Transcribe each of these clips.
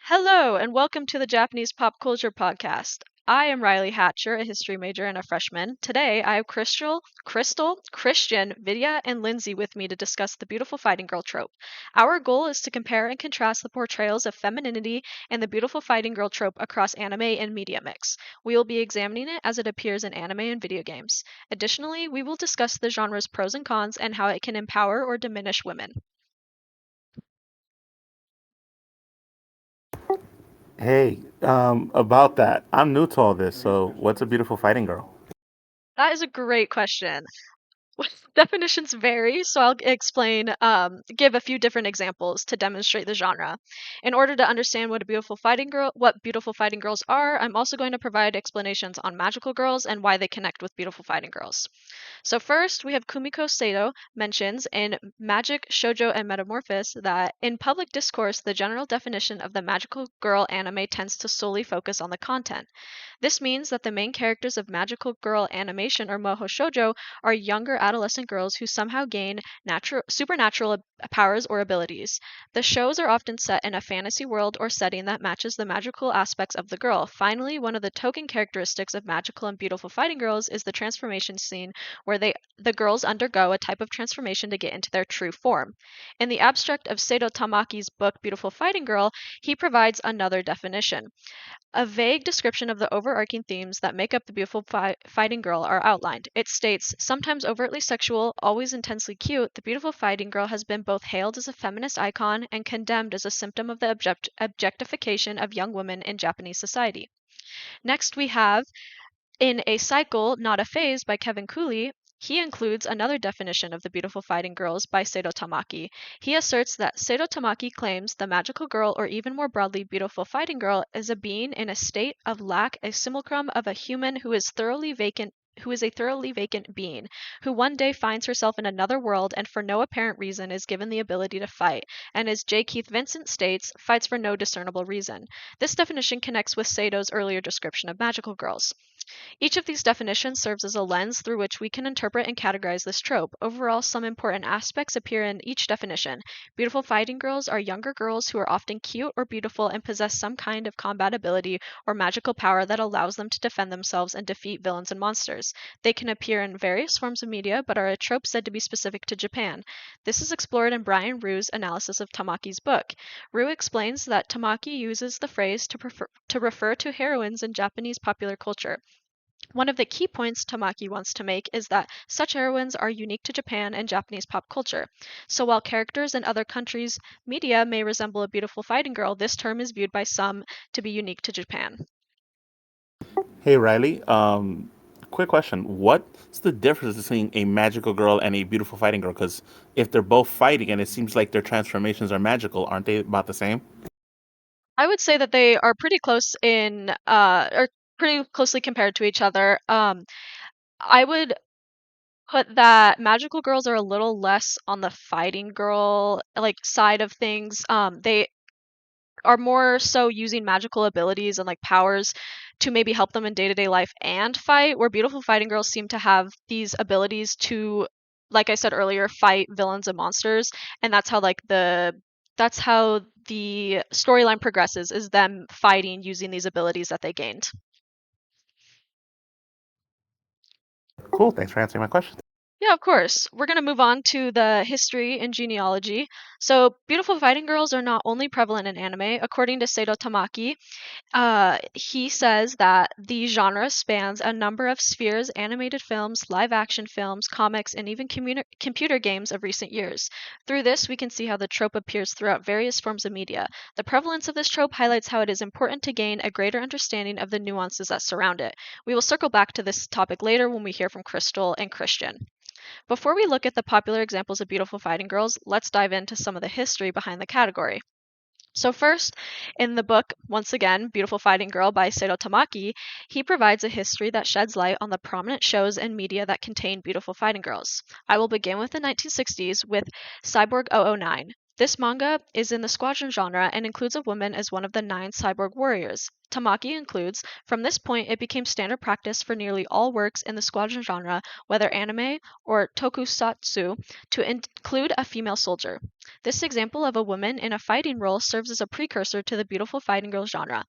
Hello, and welcome to the Japanese Pop Culture Podcast. I am Riley Hatcher, a history major and a freshman. Today, I have Crystal, Christian, Vidya, and Lindsay with me to discuss the beautiful fighting girl trope. Our goal is to compare and contrast the portrayals of femininity and the beautiful fighting girl trope across anime and media mix. We will be examining it as it appears in anime and video games. Additionally, we will discuss the genre's pros and cons and how it can empower or diminish women. Hey, about that, I'm new to all this, so what's a beautiful fighting girl? That is a great question. Definitions vary, so I'll give a few different examples to demonstrate the genre. In order to understand what beautiful fighting girls are, I'm also going to provide explanations on magical girls and why they connect with beautiful fighting girls. So first, we have Kumiko Sato mentions in Magic, Shoujo, and Metamorphosis that in public discourse, the general definition of the magical girl anime tends to solely focus on the content. This means that the main characters of magical girl animation or moho shoujo are younger adolescent girls who somehow gain supernatural powers or abilities. The shows are often set in a fantasy world or setting that matches the magical aspects of the girl. Finally, one of the token characteristics of magical and beautiful fighting girls is the transformation scene where the girls undergo a type of transformation to get into their true form. In the abstract of Seto Tamaki's book Beautiful Fighting Girl, he provides another definition. A vague description of the overarching themes that make up the beautiful fighting girl are outlined. It states, sometimes overtly sexual, always intensely cute, the beautiful fighting girl has been both hailed as a feminist icon and condemned as a symptom of the objectification of young women in Japanese society. Next, we have in A Cycle, Not a Phase by Kevin Cooley, he includes another definition of the beautiful fighting girls by Seto Tamaki. He asserts that Seto Tamaki claims the magical girl, or even more broadly, beautiful fighting girl, is a being in a state of lack, a simulacrum of a human who is a thoroughly vacant being, who one day finds herself in another world and for no apparent reason is given the ability to fight, and as J. Keith Vincent states, fights for no discernible reason. This definition connects with Sato's earlier description of magical girls. Each of these definitions serves as a lens through which we can interpret and categorize this trope. Overall, some important aspects appear in each definition. Beautiful fighting girls are younger girls who are often cute or beautiful and possess some kind of combat ability or magical power that allows them to defend themselves and defeat villains and monsters. They can appear in various forms of media, but are a trope said to be specific to Japan. This is explored in Brian Rue's analysis of Tamaki's book. Rue explains that Tamaki uses the phrase to refer to heroines in Japanese popular culture. One of the key points Tamaki wants to make is that such heroines are unique to Japan and Japanese pop culture. So while characters in other countries' media may resemble a beautiful fighting girl, this term is viewed by some to be unique to Japan. Hey, Riley, quick question. What's the difference between a magical girl and a beautiful fighting girl? Because if they're both fighting and it seems like their transformations are magical, aren't they about the same? I would say that they are or pretty closely compared to each other. I would put that magical girls are a little less on the fighting girl side of things. They are more so using magical abilities and powers to maybe help them in day-to-day life and fight, where beautiful fighting girls seem to have these abilities to, like I said earlier, fight villains and monsters, and that's how the storyline progresses, is them fighting using these abilities that they gained. Cool, thanks for answering my question. Yeah, of course. We're going to move on to the history and genealogy. So, beautiful fighting girls are not only prevalent in anime. According to Seto Tamaki, he says that the genre spans a number of spheres: animated films, live action films, comics, and even computer games of recent years. Through this, we can see how the trope appears throughout various forms of media. The prevalence of this trope highlights how it is important to gain a greater understanding of the nuances that surround it. We will circle back to this topic later when we hear from Crystal and Christian. Before we look at the popular examples of beautiful fighting girls, let's dive into some of the history behind the category. So first, in the book, once again, Beautiful Fighting Girl by Seto Tamaki, he provides a history that sheds light on the prominent shows and media that contain beautiful fighting girls. I will begin with the 1960s with Cyborg 009. This manga is in the squadron genre and includes a woman as one of the 9 cyborg warriors. Tamaki includes. From this point, it became standard practice for nearly all works in the squadron genre, whether anime or tokusatsu, to include a female soldier. This example of a woman in a fighting role serves as a precursor to the beautiful fighting girl genre.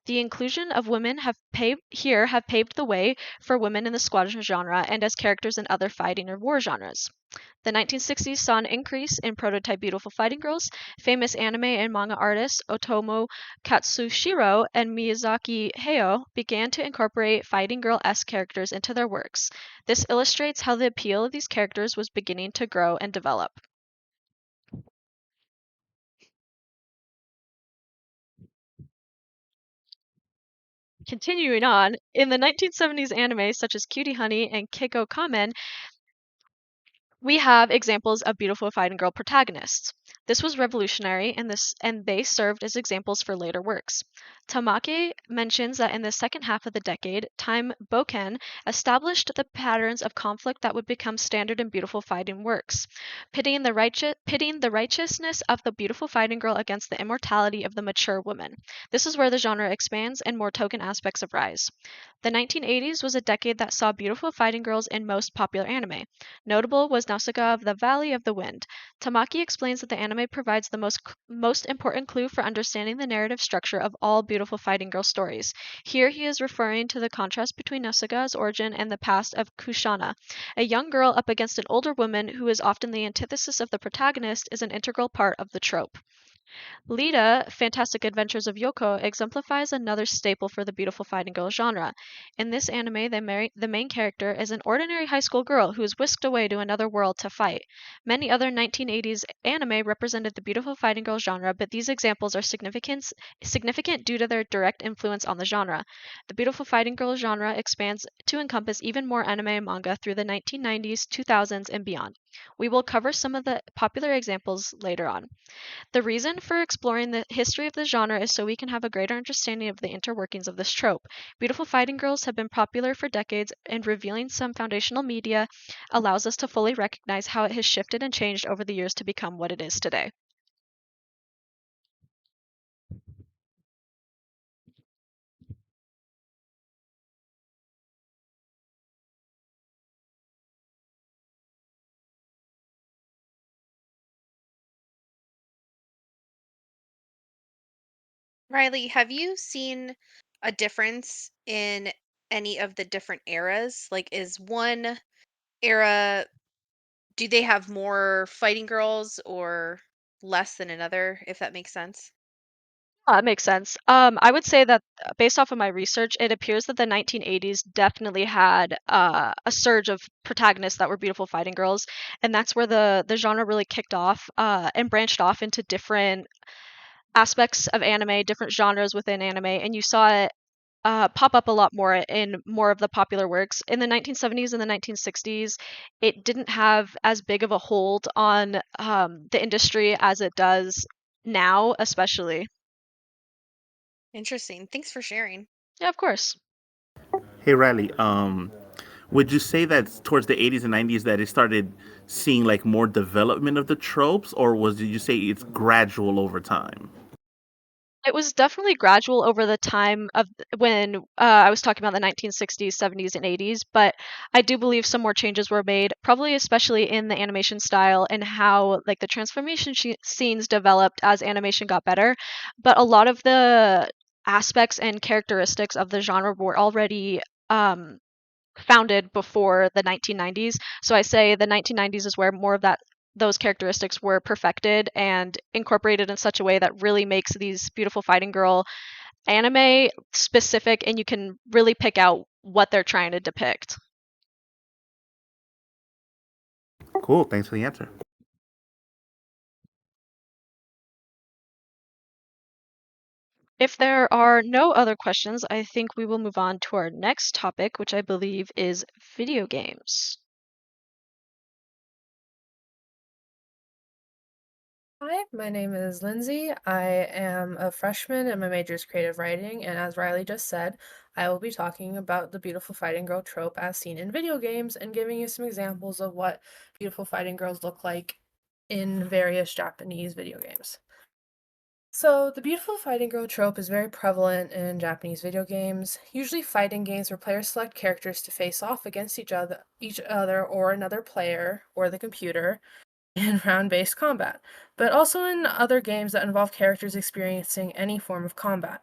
The inclusion of women have paved the way for women in the squadron genre and as characters in other fighting or war genres. The 1960s saw an increase in prototype beautiful fighting girls. Famous anime and manga artists Otomo Katsushiro and Miyazaki Hayao began to incorporate fighting girl-esque characters into their works. This illustrates how the appeal of these characters was beginning to grow and develop. Continuing on, in the 1970s anime such as Cutie Honey and Keiko Kamen, we have examples of beautiful fighting girl protagonists. This was revolutionary and they served as examples for later works. Tamake mentions that in the second half of the decade, Time Boken established the patterns of conflict that would become standard in beautiful fighting works, pitting the righteousness of the beautiful fighting girl against the immortality of the mature woman. This is where the genre expands and more token aspects arise. The 1980s was a decade that saw beautiful fighting girls in most popular anime. Notable was Nausicaa of the Valley of the Wind. Tamaki explains that the anime provides the most important clue for understanding the narrative structure of all beautiful fighting girl stories. Here he is referring to the contrast between Nausicaa's origin and the past of Kushana. A young girl up against an older woman who is often the antithesis of the protagonist is an integral part of the trope. Lita, Fantastic Adventures of Yoko, exemplifies another staple for the beautiful fighting girl genre. In this anime, the main character is an ordinary high school girl who is whisked away to another world to fight. Many other 1980s anime represented the beautiful fighting girl genre, but these examples are significant due to their direct influence on the genre. The beautiful fighting girl genre expands to encompass even more anime and manga through the 1990s, 2000s, and beyond. We will cover some of the popular examples later on. The reason for exploring the history of the genre is so we can have a greater understanding of the interworkings of this trope. Beautiful fighting girls have been popular for decades, and revealing some foundational media allows us to fully recognize how it has shifted and changed over the years to become what it is today. Riley, have you seen a difference in any of the different eras? Like, is one era, do they have more fighting girls or less than another, if that makes sense? That makes sense. I would say that based off of my research, it appears that the 1980s definitely had a surge of protagonists that were beautiful fighting girls, and that's where the genre really kicked off and branched off into different aspects of anime, different genres within anime, and you saw it pop up a lot more in more of the popular works. In the 1970s and the 1960s, it didn't have as big of a hold on the industry as it does now, especially. Interesting. Thanks for sharing. Yeah, of course. Hey Riley, would you say that towards the 80s and 90s that it started seeing like more development of the tropes, or did you say it's gradual over time? It was definitely gradual over the time of when I was talking about the 1960s, 70s, and 80s, but I do believe some more changes were made, probably especially in the animation style and how like the transformation scenes developed as animation got better. But a lot of the aspects and characteristics of the genre were already founded before the 1990s. So I say the 1990s is where more of that those characteristics were perfected and incorporated in such a way that really makes these beautiful fighting girl anime specific and you can really pick out what they're trying to depict. Cool. Thanks for the answer. If there are no other questions, I think we will move on to our next topic, which I believe is video games. Hi, my name is Lindsay. I am a freshman and my major is creative writing. And as Riley just said, I will be talking about the beautiful fighting girl trope as seen in video games and giving you some examples of what beautiful fighting girls look like in various Japanese video games. So, the beautiful fighting girl trope is very prevalent in Japanese video games, usually fighting games where players select characters to face off against each other or another player or the computer in round-based combat, but also in other games that involve characters experiencing any form of combat.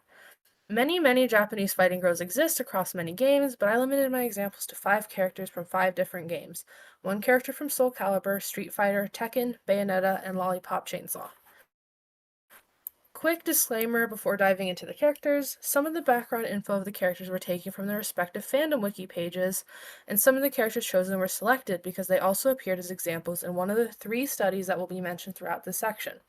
Many Japanese fighting girls exist across many games, but I limited my examples to 5 characters from 5 different games. One character from Soul Calibur, Street Fighter, Tekken, Bayonetta, and Lollipop Chainsaw. Quick disclaimer before diving into the characters: some of the background info of the characters were taken from their respective fandom wiki pages, and some of the characters chosen were selected because they also appeared as examples in one of the 3 studies that will be mentioned throughout this section.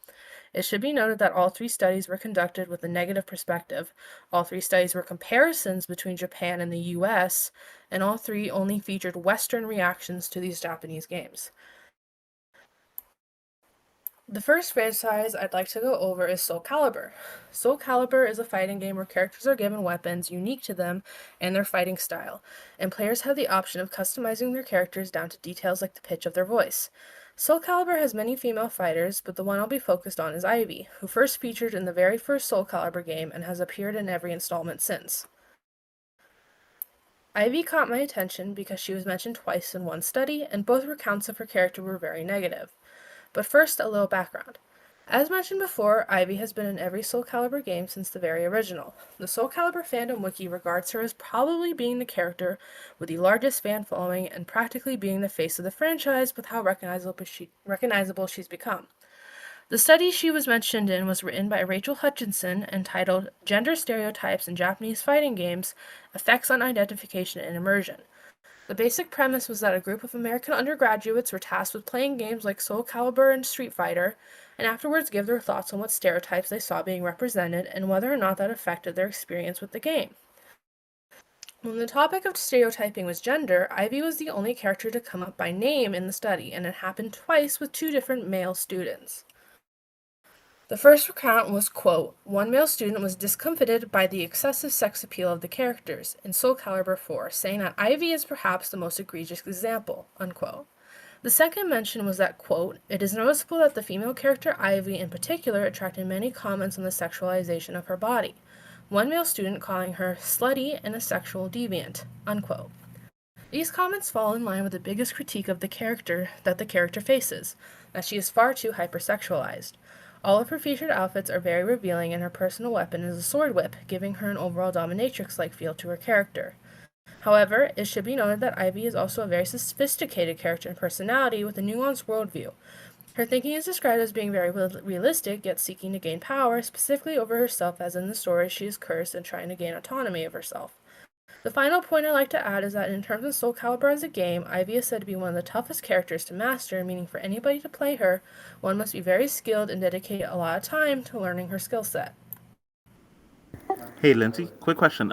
It should be noted that all 3 studies were conducted with a negative perspective. All 3 studies were comparisons between Japan and the US, and all 3 only featured Western reactions to these Japanese games. The first franchise I'd like to go over is Soul Calibur. Soul Calibur is a fighting game where characters are given weapons unique to them and their fighting style, and players have the option of customizing their characters down to details like the pitch of their voice. Soul Calibur has many female fighters, but the one I'll be focused on is Ivy, who first featured in the very first Soul Calibur game and has appeared in every installment since. Ivy caught my attention because she was mentioned twice in one study, and both recounts of her character were very negative. But first, a little background. As mentioned before, Ivy has been in every Soul Calibur game since the very original. The Soul Calibur fandom wiki regards her as probably being the character with the largest fan following and practically being the face of the franchise with how recognizable she's become. The study she was mentioned in was written by Rachel Hutchinson and titled Gender Stereotypes in Japanese Fighting Games: Effects on Identification and Immersion. The basic premise was that a group of American undergraduates were tasked with playing games like Soul Calibur and Street Fighter, and afterwards give their thoughts on what stereotypes they saw being represented and whether or not that affected their experience with the game. When the topic of stereotyping was gender, Ivy was the only character to come up by name in the study, and it happened twice with 2 different male students. The first recount was, quote, one male student was discomfited by the excessive sex appeal of the characters in Soul Calibur 4, saying that Ivy is perhaps the most egregious example, unquote. The second mention was that, quote, it is noticeable that the female character Ivy in particular attracted many comments on the sexualization of her body, one male student calling her slutty and a sexual deviant, unquote. These comments fall in line with the biggest critique of the character that the character faces, that she is far too hypersexualized. All of her featured outfits are very revealing, and her personal weapon is a sword whip, giving her an overall dominatrix-like feel to her character. However, it should be noted that Ivy is also a very sophisticated character and personality with a nuanced worldview. Her thinking is described as being very realistic, yet seeking to gain power, specifically over herself, as in the story she is cursed and trying to gain autonomy of herself. The final point I'd like to add is that in terms of Soul Calibur as a game, Ivy is said to be one of the toughest characters to master, meaning for anybody to play her, one must be very skilled and dedicate a lot of time to learning her skill set. Hey, Lindsay, quick question.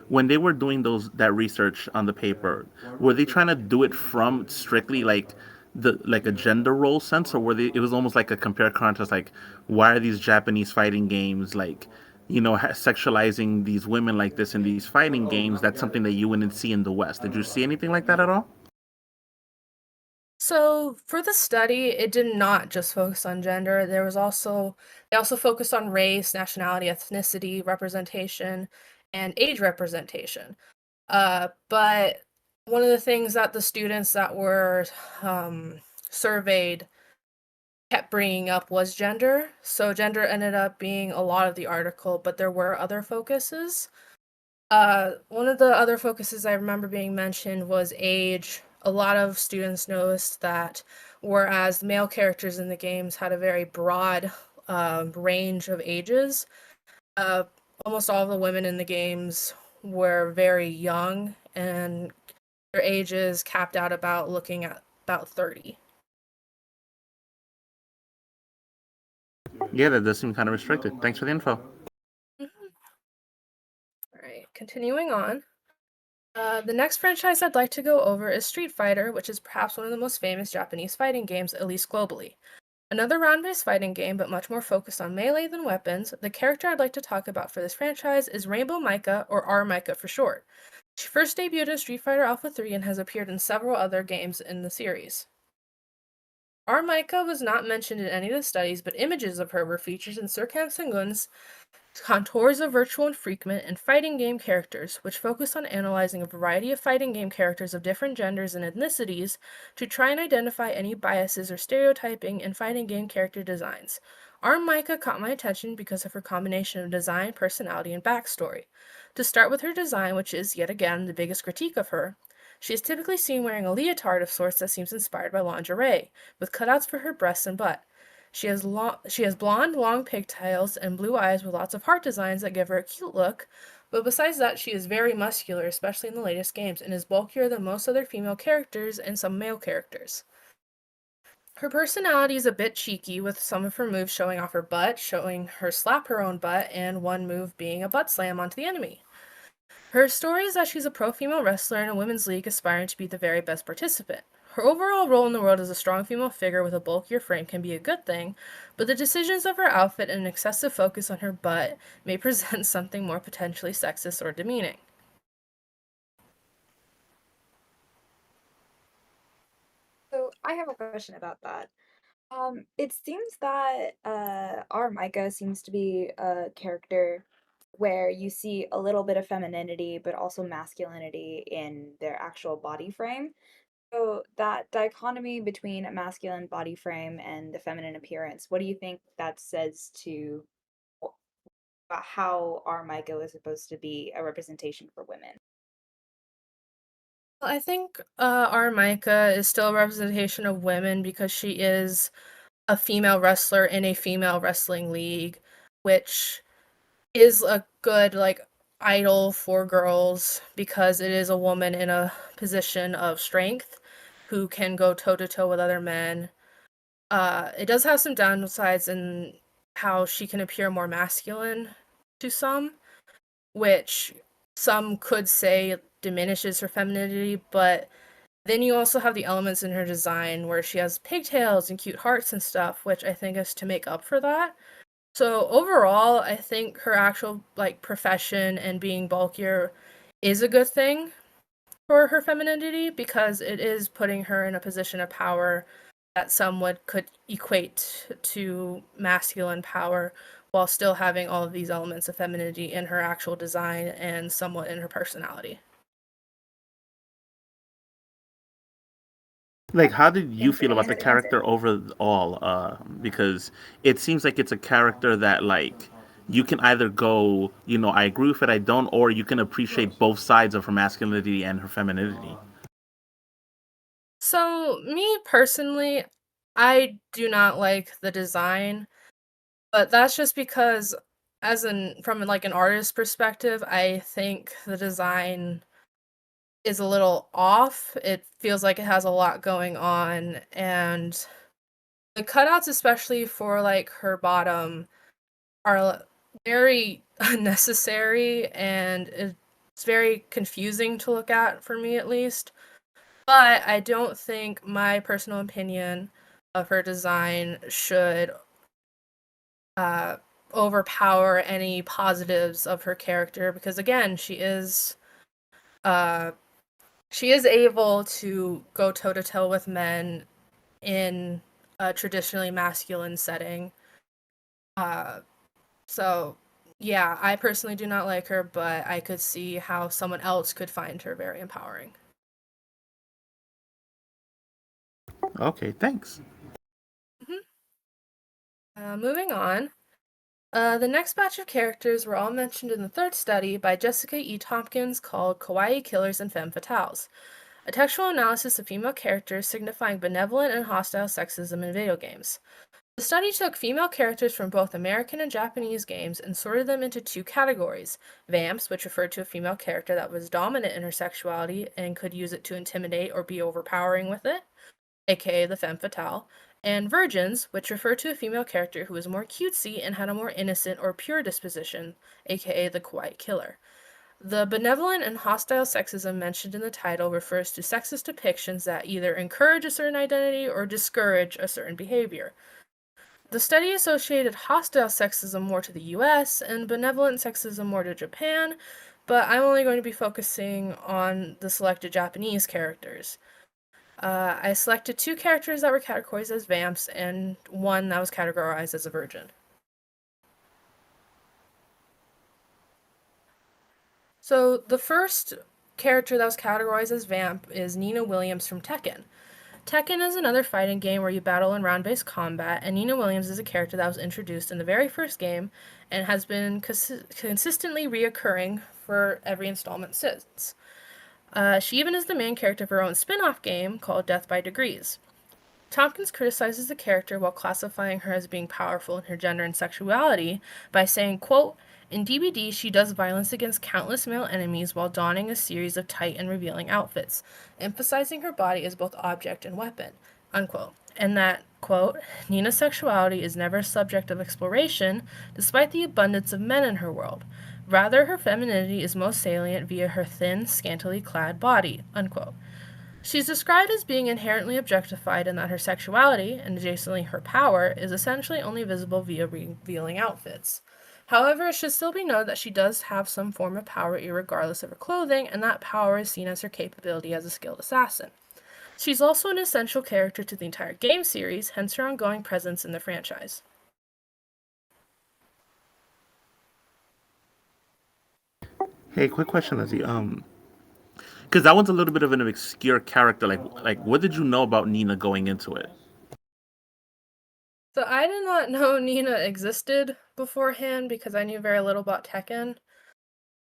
When they were doing that research on the paper, were they trying to do it from strictly like a gender role sense, or were they? It was almost like a compare contrast. Like, why are these Japanese fighting games like, sexualizing these women like this in these fighting games? That's something that you wouldn't see in the West. Did you see anything like that at all? So, for the study, it did not just focus on gender. They also focused on race, nationality, ethnicity, representation, and age representation. But one of the things that the students that were surveyed kept bringing up was gender. So gender ended up being a lot of the article, but there were other focuses. One of the other focuses I remember being mentioned was age. A lot of students noticed that whereas male characters in the games had a very broad range of ages, uh, almost all of the women in the games were very young, and their ages capped out about looking at about 30. Yeah, that does seem kind of restricted. Thanks for the info. Mhm. All right, continuing on. The next franchise I'd like to go over is Street Fighter, which is perhaps one of the most famous Japanese fighting games, at least globally. Another round-based fighting game, but much more focused on melee than weapons, the character I'd like to talk about for this franchise is Rainbow Micah, or R. Micah for short. She first debuted in Street Fighter Alpha 3 and has appeared in several other games in the series. Armika was not mentioned in any of the studies, but images of her were featured in Surkamp Sengun's Contours of Virtual Enfreakment and Fighting Game Characters, which focused on analyzing a variety of fighting game characters of different genders and ethnicities to try and identify any biases or stereotyping in fighting game character designs. Armika caught my attention because of her combination of design, personality, and backstory. To start with her design, which is, yet again, the biggest critique of her, she is typically seen wearing a leotard of sorts that seems inspired by lingerie, with cutouts for her breasts and butt. She has blonde, long pigtails and blue eyes with lots of heart designs that give her a cute look. But besides that, she is very muscular, especially in the latest games, and is bulkier than most other female characters and some male characters. Her personality is a bit cheeky, with some of her moves showing off her butt, showing her slap her own butt, and one move being a butt slam onto the enemy. Her story is that she's a pro female wrestler in a women's league aspiring to be the very best participant. Her overall role in the world as a strong female figure with a bulkier frame can be a good thing, but the decisions of her outfit and an excessive focus on her butt may present something more potentially sexist or demeaning. So I have a question about that. It seems that our Micah seems to be a character where you see a little bit of femininity, but also masculinity in their actual body frame. So that dichotomy between a masculine body frame and the feminine appearance, what do you think that says to about how our Micah is supposed to be a representation for women? Well, I think Armika is still a representation of women because she is a female wrestler in a female wrestling league, which is a good like idol for girls because it is a woman in a position of strength who can go toe to toe with other men. It does have some downsides in how she can appear more masculine to some, which some could say diminishes her femininity, but then you also have the elements in her design where she has pigtails and cute hearts and stuff, which I think is to make up for that. So overall, I think her actual like profession and being bulkier is a good thing for her femininity because it is putting her in a position of power that some would could equate to masculine power while still having all of these elements of femininity in her actual design and somewhat in her personality. Like, how did you Thanks for feel the about the answer. character overall? Because it seems like it's a character that, like, you can either go, I agree with it, I don't, or you can appreciate both sides of her masculinity and her femininity. So, me personally, I do not like the design, but that's just because from like an artist perspective, I think the design is a little off. It feels like it has a lot going on and the cutouts especially for like her bottom are very unnecessary and it's very confusing to look at for me at least. But I don't think my personal opinion of her design should uh, overpower any positives of her character because again, uh, she is able to go toe to toe with men in a traditionally masculine setting. Uh, so yeah, I personally do not like her, but I could see how someone else could find her very empowering. Okay, thanks. Mhm. Moving on. The next batch of characters were all mentioned in the third study by Jessica E. Tompkins called Kawaii Killers and Femme Fatales, a textual analysis of female characters signifying benevolent and hostile sexism in video games. The study took female characters from both American and Japanese games and sorted them into two categories: vamps, which referred to a female character that was dominant in her sexuality and could use it to intimidate or be overpowering with it, aka the femme fatale, and virgins, which refer to a female character who was more cutesy and had a more innocent or pure disposition, aka the quiet killer. The benevolent and hostile sexism mentioned in the title refers to sexist depictions that either encourage a certain identity or discourage a certain behavior. The study associated hostile sexism more to the US and benevolent sexism more to Japan, but I'm only going to be focusing on the selected Japanese characters. I selected 2 characters that were categorized as vamps and 1 that was categorized as a virgin. So the first character that was categorized as vamp is Nina Williams from Tekken. Tekken is another fighting game where you battle in round-based combat, and Nina Williams is a character that was introduced in the very first game and has been consistently reoccurring for every installment since. She even is the main character of her own spin-off game called Death by Degrees. Tompkins criticizes the character while classifying her as being powerful in her gender and sexuality by saying, quote, "In DBD, she does violence against countless male enemies while donning a series of tight and revealing outfits, emphasizing her body as both object and weapon," unquote. And that, quote, "Nina's sexuality is never a subject of exploration, despite the abundance of men in her world. Rather, her femininity is most salient via her thin, scantily clad body," unquote. She's described as being inherently objectified in that her sexuality, and adjacently her power, is essentially only visible via revealing outfits. However, it should still be noted that she does have some form of power irregardless of her clothing, and that power is seen as her capability as a skilled assassin. She's also an essential character to the entire game series, hence her ongoing presence in the franchise. Hey, quick question, Lizzie. Because that one's a little bit of an obscure character. Like, what did you know about Nina going into it? So I did not know Nina existed beforehand because I knew very little about Tekken.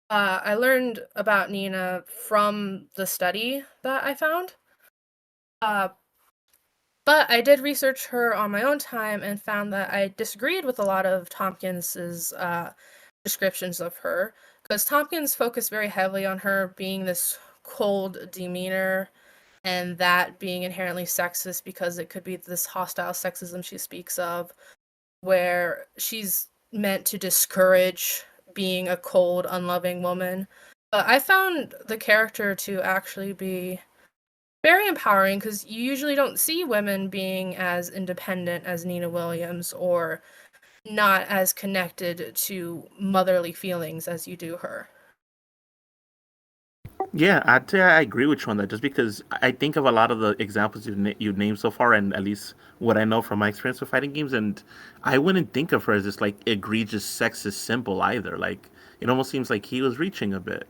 I learned about Nina from the study that I found. Uh, but I did research her on my own time and found that I disagreed with a lot of Tompkins's descriptions of her, because Tompkins focused very heavily on her being this cold demeanor and that being inherently sexist because it could be this hostile sexism she speaks of, where she's meant to discourage being a cold, unloving woman. But I found the character to actually be very empowering because you usually don't see women being as independent as Nina Williams or not as connected to motherly feelings as you do her. Yeah, I'd say I agree with you on that. Just because I think of a lot of the examples you've named so far, and at least what I know from my experience with fighting games, and I wouldn't think of her as this like egregious sexist symbol either. Like it almost seems like he was reaching a bit.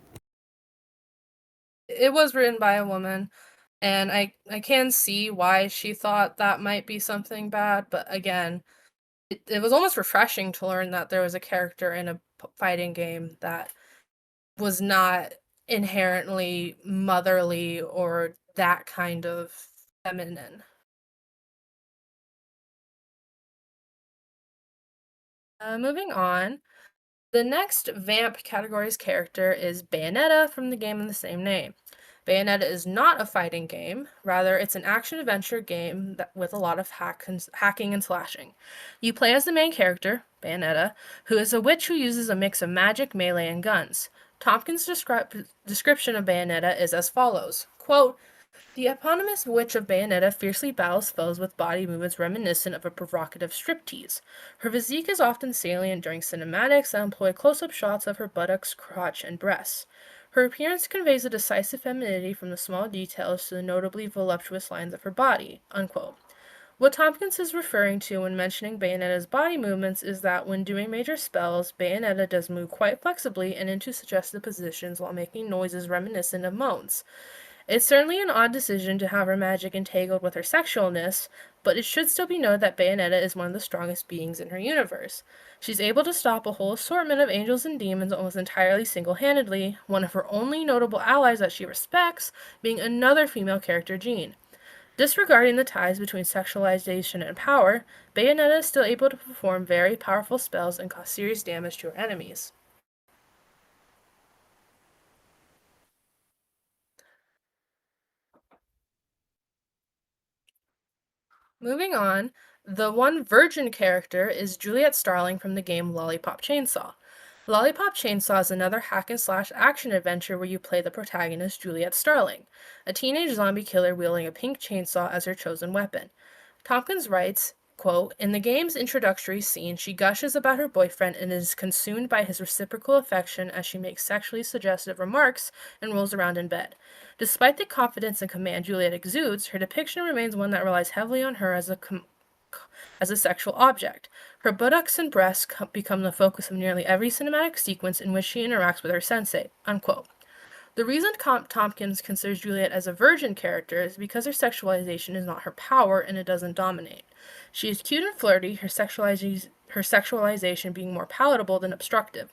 It was written by a woman, and I can see why she thought that might be something bad, but again, it was almost refreshing to learn that there was a character in a fighting game that was not inherently motherly or that kind of feminine. Moving on, the next Vamp category's character is Bayonetta from the game of the same name. Bayonetta is not a fighting game, rather, it's an action adventure game with a lot of hacking and slashing. You play as the main character, Bayonetta, who is a witch who uses a mix of magic, melee, and guns. Tompkins' description of Bayonetta is as follows, quote, "The eponymous witch of Bayonetta fiercely battles foes with body movements reminiscent of a provocative striptease. Her physique is often salient during cinematics that employ close-up shots of her buttocks, crotch, and breasts. Her appearance conveys a decisive femininity from the small details to the notably voluptuous lines of her body." Unquote. What Tompkins is referring to when mentioning Bayonetta's body movements is that when doing major spells, Bayonetta does move quite flexibly and into suggestive positions while making noises reminiscent of moans. It's certainly an odd decision to have her magic entangled with her sexualness, but it should still be noted that Bayonetta is one of the strongest beings in her universe. She's able to stop a whole assortment of angels and demons almost entirely single-handedly, one of her only notable allies that she respects being another female character, Jean. Disregarding the ties between sexualization and power, Bayonetta is still able to perform very powerful spells and cause serious damage to her enemies. Moving on, the one virgin character is Juliet Starling from the game Lollipop Chainsaw. Lollipop Chainsaw is another hack and slash action adventure where you play the protagonist Juliet Starling, a teenage zombie killer wielding a pink chainsaw as her chosen weapon. Tompkins writes, Quote, in the game's introductory scene, she gushes about her boyfriend and is consumed by his reciprocal affection as she makes sexually suggestive remarks and rolls around in bed. Despite the confidence and command Juliet exudes, her depiction remains one that relies heavily on her as a sexual object. Her buttocks and breasts become the focus of nearly every cinematic sequence in which she interacts with her sensei. Unquote. The reason Tompkins considers Juliet as a virgin character is because her sexualization is not her power and it doesn't dominate. She is cute and flirty, her sexualization being more palatable than obstructive.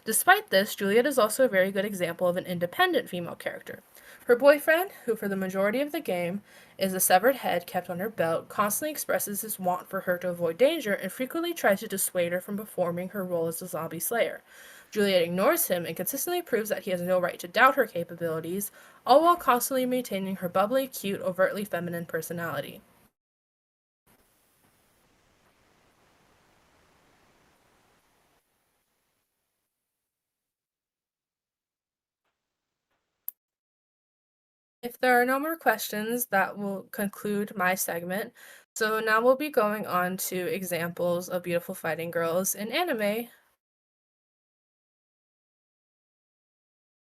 Despite this, Juliet is also a very good example of an independent female character. Her boyfriend, who for the majority of the game is a severed head kept on her belt, constantly expresses his want for her to avoid danger and frequently tries to dissuade her from performing her role as a zombie slayer. Juliet ignores him and consistently proves that he has no right to doubt her capabilities, all while constantly maintaining her bubbly, cute, overtly feminine personality. If there are no more questions, that will conclude my segment. So now we'll be going on to examples of beautiful fighting girls in anime.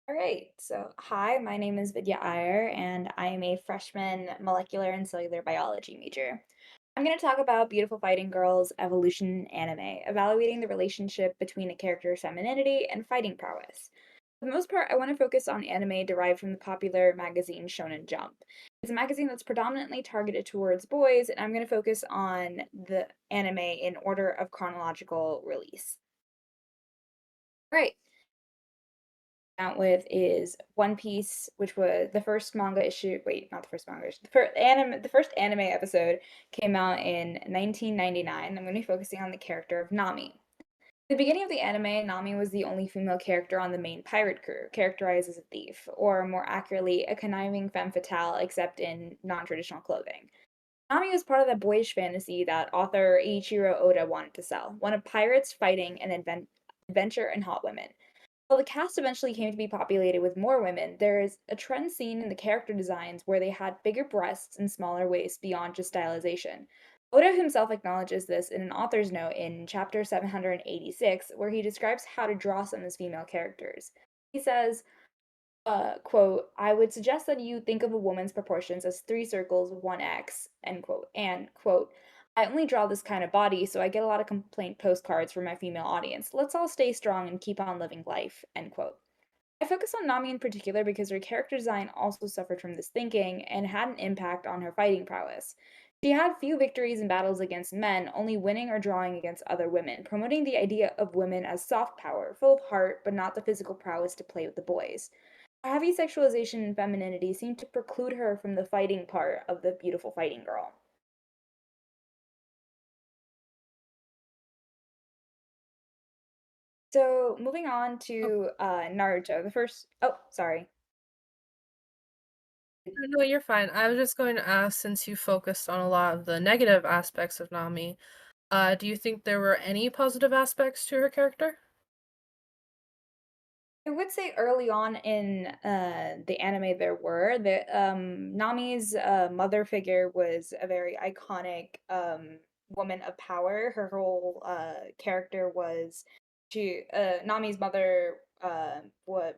All right, so hi, my name is Vidya Iyer, and I am a freshman molecular and cellular biology major. I'm going to talk about Beautiful Fighting Girls Evolution Anime, evaluating the relationship between a character's femininity and fighting prowess. For the most part, I want to focus on anime derived from the popular magazine Shonen Jump. It's a magazine that's predominantly targeted towards boys, and I'm going to focus on the anime in order of chronological release. All right, out with is One Piece, which was the first manga issue. Wait, not the first manga issue. The first anime episode came out in 1999. I'm going to be focusing on the character of Nami. At the beginning of the anime, Nami was the only female character on the main pirate crew, characterized as a thief, or more accurately, a conniving femme fatale, except in non-traditional clothing. Nami was part of the boyish fantasy that author Eiichiro Oda wanted to sell, one of pirates fighting and adventure and hot women. While the cast eventually came to be populated with more women, there is a trend seen in the character designs where they had bigger breasts and smaller waists beyond just stylization. Oda himself acknowledges this in an author's note in chapter 786, where he describes how to draw some of his female characters. He says, quote, I would suggest that you think of a woman's proportions as three circles, one X, end quote, and, quote, I only draw this kind of body, so I get a lot of complaint postcards from my female audience. Let's all stay strong and keep on living life, end quote. I focus on Nami in particular because her character design also suffered from this thinking and had an impact on her fighting prowess. She had few victories in battles against men, only winning or drawing against other women, promoting the idea of women as soft power, full of heart, but not the physical prowess to play with the boys. Her heavy sexualization and femininity seemed to preclude her from the fighting part of the beautiful fighting girl. So, moving on Oh, to Naruto, the first. Oh, sorry. no, you're fine. I was just going to ask, since you focused on a lot of the negative aspects of Nami, do you think there were any positive aspects to her character? I would say early on in the anime there were the Nami's mother figure was a very iconic woman of power. Her whole character was Nami's mother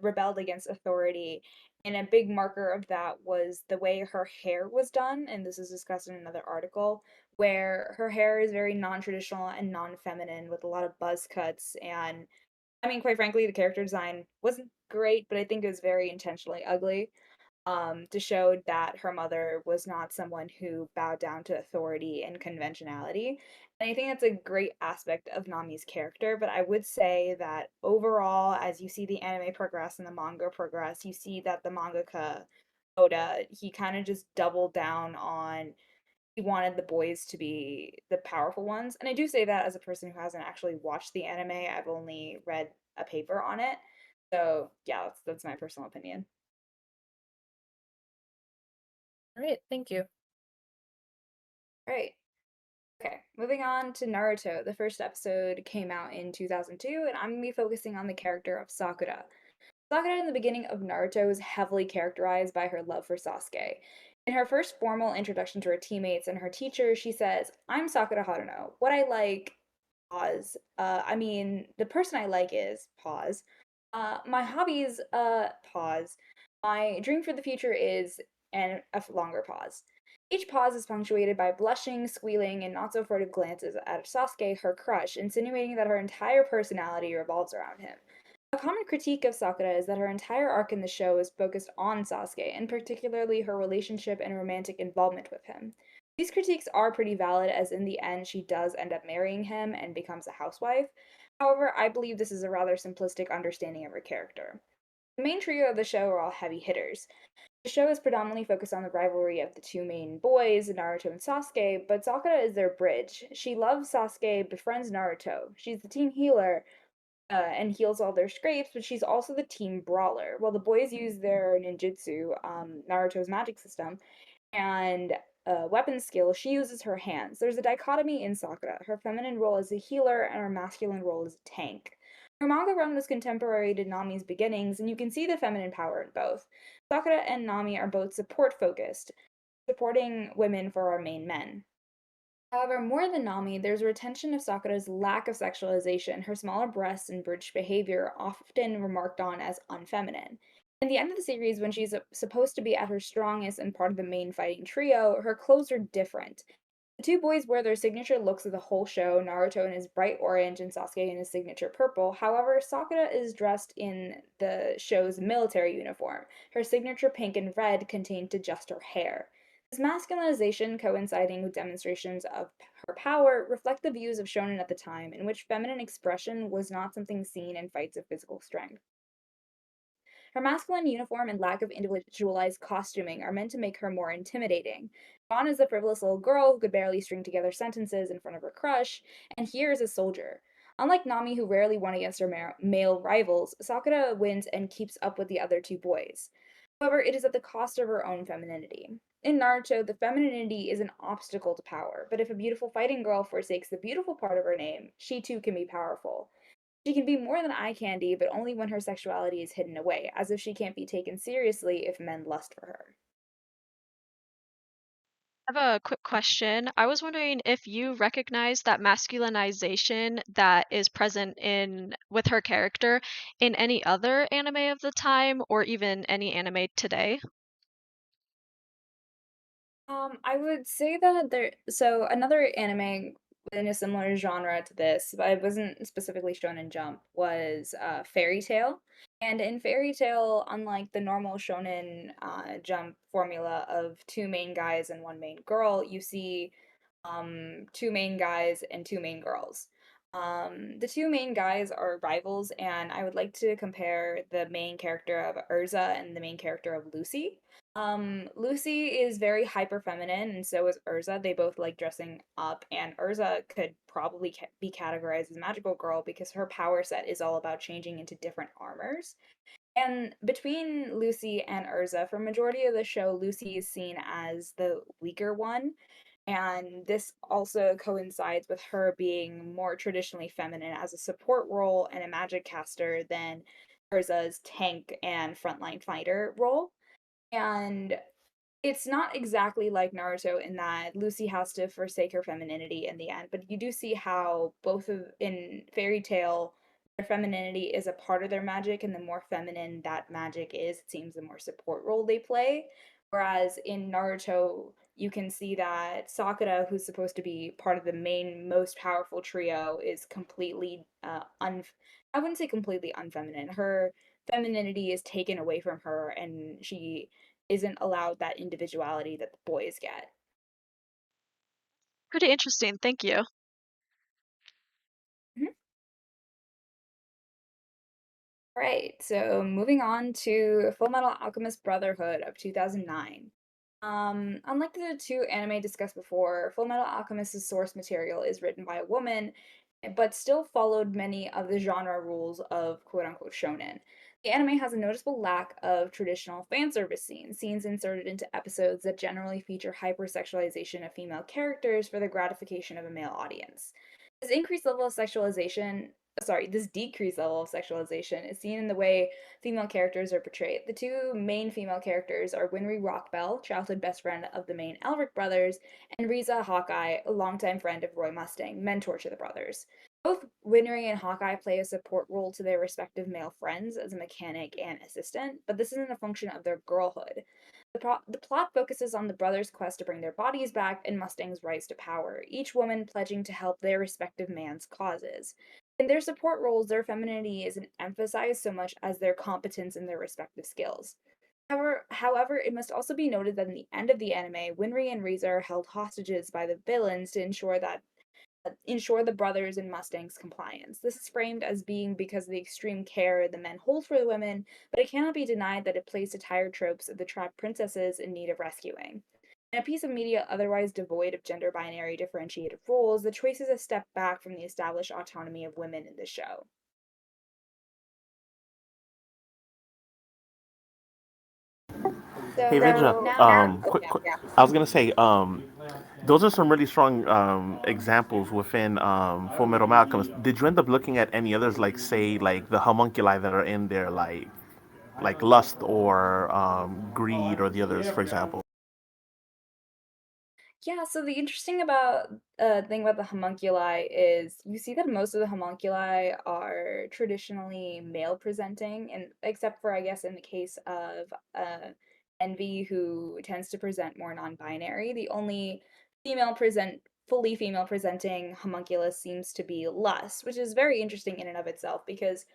rebelled against authority, and a big marker of that was the way her hair was done. And this is discussed in another article where her hair is very non-traditional and non-feminine with a lot of buzz cuts and I mean, quite frankly, the character design wasn't great, but I think it was very intentionally ugly, to show that her mother was not someone who bowed down to authority and conventionality. And I think that's a great aspect of Nami's character, but I would say that overall, as you see the anime progress and the manga progress, you see that the mangaka Oda, he kind of just doubled down on he wanted the boys to be the powerful ones. And I do say that as a person who hasn't actually watched the anime. I've only read a paper on it. So yeah, that's my personal opinion. All right, thank you. All right. Okay, moving on to Naruto. The first episode came out in 2002, and I'm going to be focusing on the character of Sakura. Sakura in the beginning of Naruto is heavily characterized by her love for Sasuke. In her first formal introduction to her teammates and her teacher, she says, "I'm Sakura Haruno. What I like, pause. The person I like is, pause. My hobbies, pause. My dream for the future is," and a longer pause. Each pause is punctuated by blushing, squealing, and not so furtive glances at Sasuke, her crush, insinuating that her entire personality revolves around him. A common critique of Sakura is that her entire arc in the show is focused on Sasuke, and particularly her relationship and romantic involvement with him. These critiques are pretty valid, as in the end, she does end up marrying him and becomes a housewife. However, I believe this is a rather simplistic understanding of her character. The main trio of the show are all heavy hitters. The show is predominantly focused on the rivalry of the two main boys, Naruto and Sasuke, but Sakura is their bridge. She loves Sasuke, befriends Naruto. She's the team healer, and heals all their scrapes, but she's also the team brawler. While the boys use their ninjutsu, Naruto's magic system, and weapon skill, she uses her hands. There's a dichotomy in Sakura. Her feminine role as a healer and her masculine role as a tank. Her manga run was contemporary to Nami's beginnings, and you can see the feminine power in both. Sakura and Nami are both support focused, supporting women for our main men. However, more than Nami, there's a retention of Sakura's lack of sexualization. Her smaller breasts and brutish behavior are often remarked on as unfeminine. In the end of the series, when she's supposed to be at her strongest and part of the main fighting trio, her clothes are different. The two boys wear their signature looks of the whole show, Naruto in his bright orange and Sasuke in his signature purple. However, Sakura is dressed in the show's military uniform. Her signature pink and red contained to just her hair. This masculinization, coinciding with demonstrations of her power, reflect the views of shonen at the time, in which feminine expression was not something seen in fights of physical strength. Her masculine uniform and lack of individualized costuming are meant to make her more intimidating. Dawn is a frivolous little girl who could barely string together sentences in front of her crush, and here is a soldier. Unlike Nami, who rarely won against her male rivals, Sakura wins and keeps up with the other two boys. However, it is at the cost of her own femininity. In Naruto, the femininity is an obstacle to power, but if a beautiful fighting girl forsakes the beautiful part of her name, she too can be powerful. She can be more than eye candy, but only when her sexuality is hidden away, as if she can't be taken seriously if men lust for her. I have a quick question. I was wondering if you recognize that masculinization that is present in with her character in any other anime of the time or even any anime today. I would say that so another anime in a similar genre to this, but it wasn't specifically Shonen Jump, was Fairy Tail. And in Fairy Tail, unlike the normal Shonen Jump formula of two main guys and one main girl, you see two main guys and two main girls. The two main guys are rivals, and I would like to compare the main character of Urza and the main character of Lucy. Lucy is very hyper feminine, and so is Urza. They both like dressing up, and Urza could probably be categorized as magical girl because her power set is all about changing into different armors. And between Lucy and Urza, for majority of the show, Lucy is seen as the weaker one, and this also coincides with her being more traditionally feminine as a support role and a magic caster than Urza's tank and frontline fighter role. And it's not exactly like Naruto in that Lucy has to forsake her femininity in the end, but you do see how both of in Fairy Tail their femininity is a part of their magic, and the more feminine that magic is, it seems the more support role they play. Whereas in Naruto, you can see that Sakura, who's supposed to be part of the main most powerful trio, is completely I wouldn't say completely unfeminine. Her femininity is taken away from her, and she isn't allowed that individuality that the boys get. Pretty interesting. Thank you. Mhm. Right, so moving on to Full Metal Alchemist Brotherhood of 2009. Unlike the two anime discussed before, Full Metal Alchemist's source material is written by a woman, but still followed many of the genre rules of quote unquote shonen. The anime has a noticeable lack of traditional fan service scenes inserted into episodes that generally feature hypersexualization of female characters for the gratification of a male audience. This increased level of sexualization this decreased level of sexualization is seen in the way female characters are portrayed. The two main female characters are Winry Rockbell, childhood best friend of the main Elric brothers, and Riza Hawkeye, a longtime friend of Roy Mustang, mentor to the brothers. Both Winry and Hawkeye play a support role to their respective male friends as a mechanic and assistant, but this isn't a function of their girlhood. The plot focuses on the brothers' quest to bring their bodies back and Mustang's rise to power, each woman pledging to help their respective man's causes. In their support roles, their femininity isn't emphasized so much as their competence in their respective skills. However, it must also be noted that in the end of the anime, Winry and Riza are held hostages by the villains to ensure the brothers and Mustang's compliance. This is framed as being because of the extreme care the men hold for the women, but it cannot be denied that it plays to tired tropes of the trapped princesses in need of rescuing. In a piece of media otherwise devoid of gender binary differentiated roles, the choice is a step back from the established autonomy of women in the show. Hey, So Vidya, now, quick, I was gonna say, those are some really strong examples within Full Metal Alchemist. Did you end up looking at any others, like say, like the homunculi that are in there, like lust or greed, or the others, for example? yeah, so the interesting about thing about the homunculi is you see that most of the homunculi are traditionally male presenting, and except for I guess in the case of Envy, who tends to present more non-binary, the only fully female presenting homunculus seems to be Lust, which is very interesting in and of itself because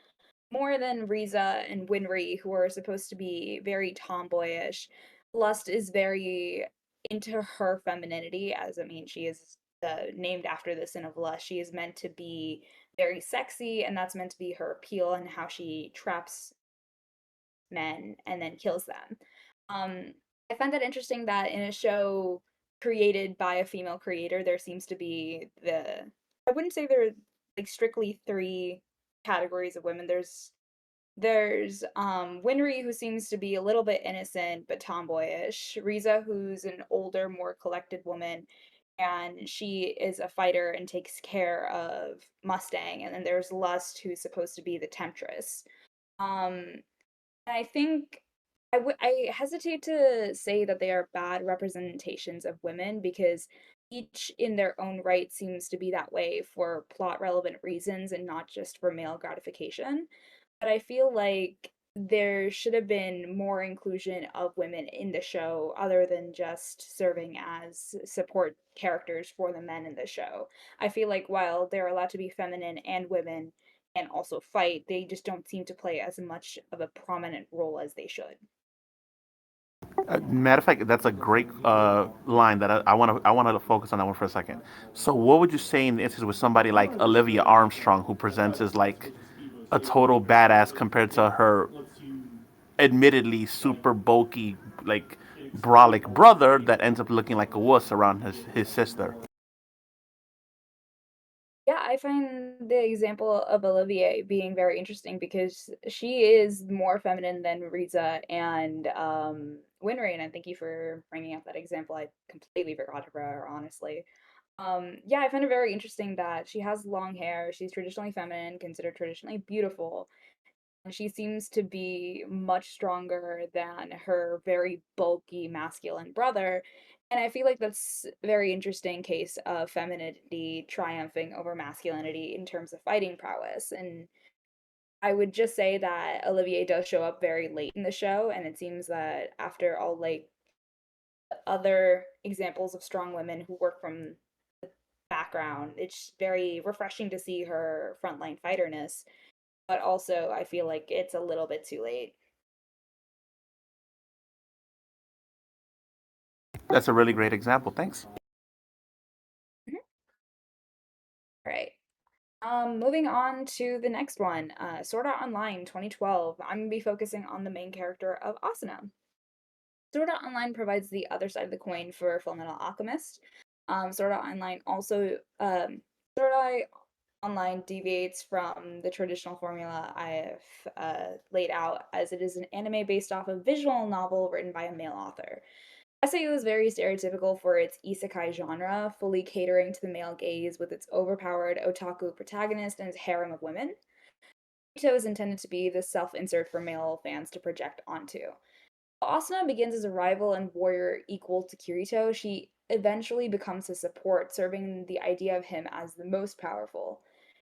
more than Riza and Winry, who are supposed to be very tomboyish, Lust is very into her femininity, as I mean, she is named after the sin of lust. She is meant to be very sexy, and that's meant to be her appeal and how she traps men and then kills them. Um, I find that interesting that in a show created by a female creator, there seems to be I wouldn't say there are like strictly three categories of women. There's Winry, who seems to be a little bit innocent but tomboyish, Riza, who's an older, more collected woman, and she is a fighter and takes care of Mustang, and then there's Lust, who's supposed to be the temptress. Um and I think I hesitate to say that they are bad representations of women because each in their own right seems to be that way for plot relevant reasons and not just for male gratification. But I feel like there should have been more inclusion of women in the show other than just serving as support characters for the men in the show. I feel like while they're allowed to be feminine and women and also fight, they just don't seem to play as much of a prominent role as they should. Matter of fact, that's a great line that I want to focus on that one for a second. So, what would you say in the instance with somebody like Olivia Armstrong, who presents as like a total badass compared to her admittedly super bulky, like brolic brother that ends up looking like a wuss around his sister? Yeah, I find the example of Olivier being very interesting because she is more feminine than Riza and Winry, and I thank you for bringing up that example. I completely forgot about her, honestly. Yeah, I find it very interesting that she has long hair. She's traditionally feminine, considered traditionally beautiful, and she seems to be much stronger than her very bulky masculine brother. And I feel like that's a very interesting case of femininity triumphing over masculinity in terms of fighting prowess. And I would just say that Olivier does show up very late in the show, and it seems that after all like other examples of strong women who work from background, it's very refreshing to see her frontline fighterness, but also I feel like it's a little bit too late. That's a really great example. Thanks. Mhm. Right. Moving on to the next one, Sword Art Online 2012. I'm gonna be focusing on the main character of Asuna. Sword Art Online provides the other side of the coin for Fullmetal Alchemist. Sword Art Online also Sword Art Online deviates from the traditional formula I've laid out, as it is an anime based off a visual novel written by a male author. SAO is very stereotypical for its isekai genre, fully catering to the male gaze with its overpowered otaku protagonist and its harem of women. Kirito is intended to be the self insert for male fans to project onto. Asuna begins as a rival and warrior equal to Kirito. She eventually becomes his support, serving the idea of him as the most powerful.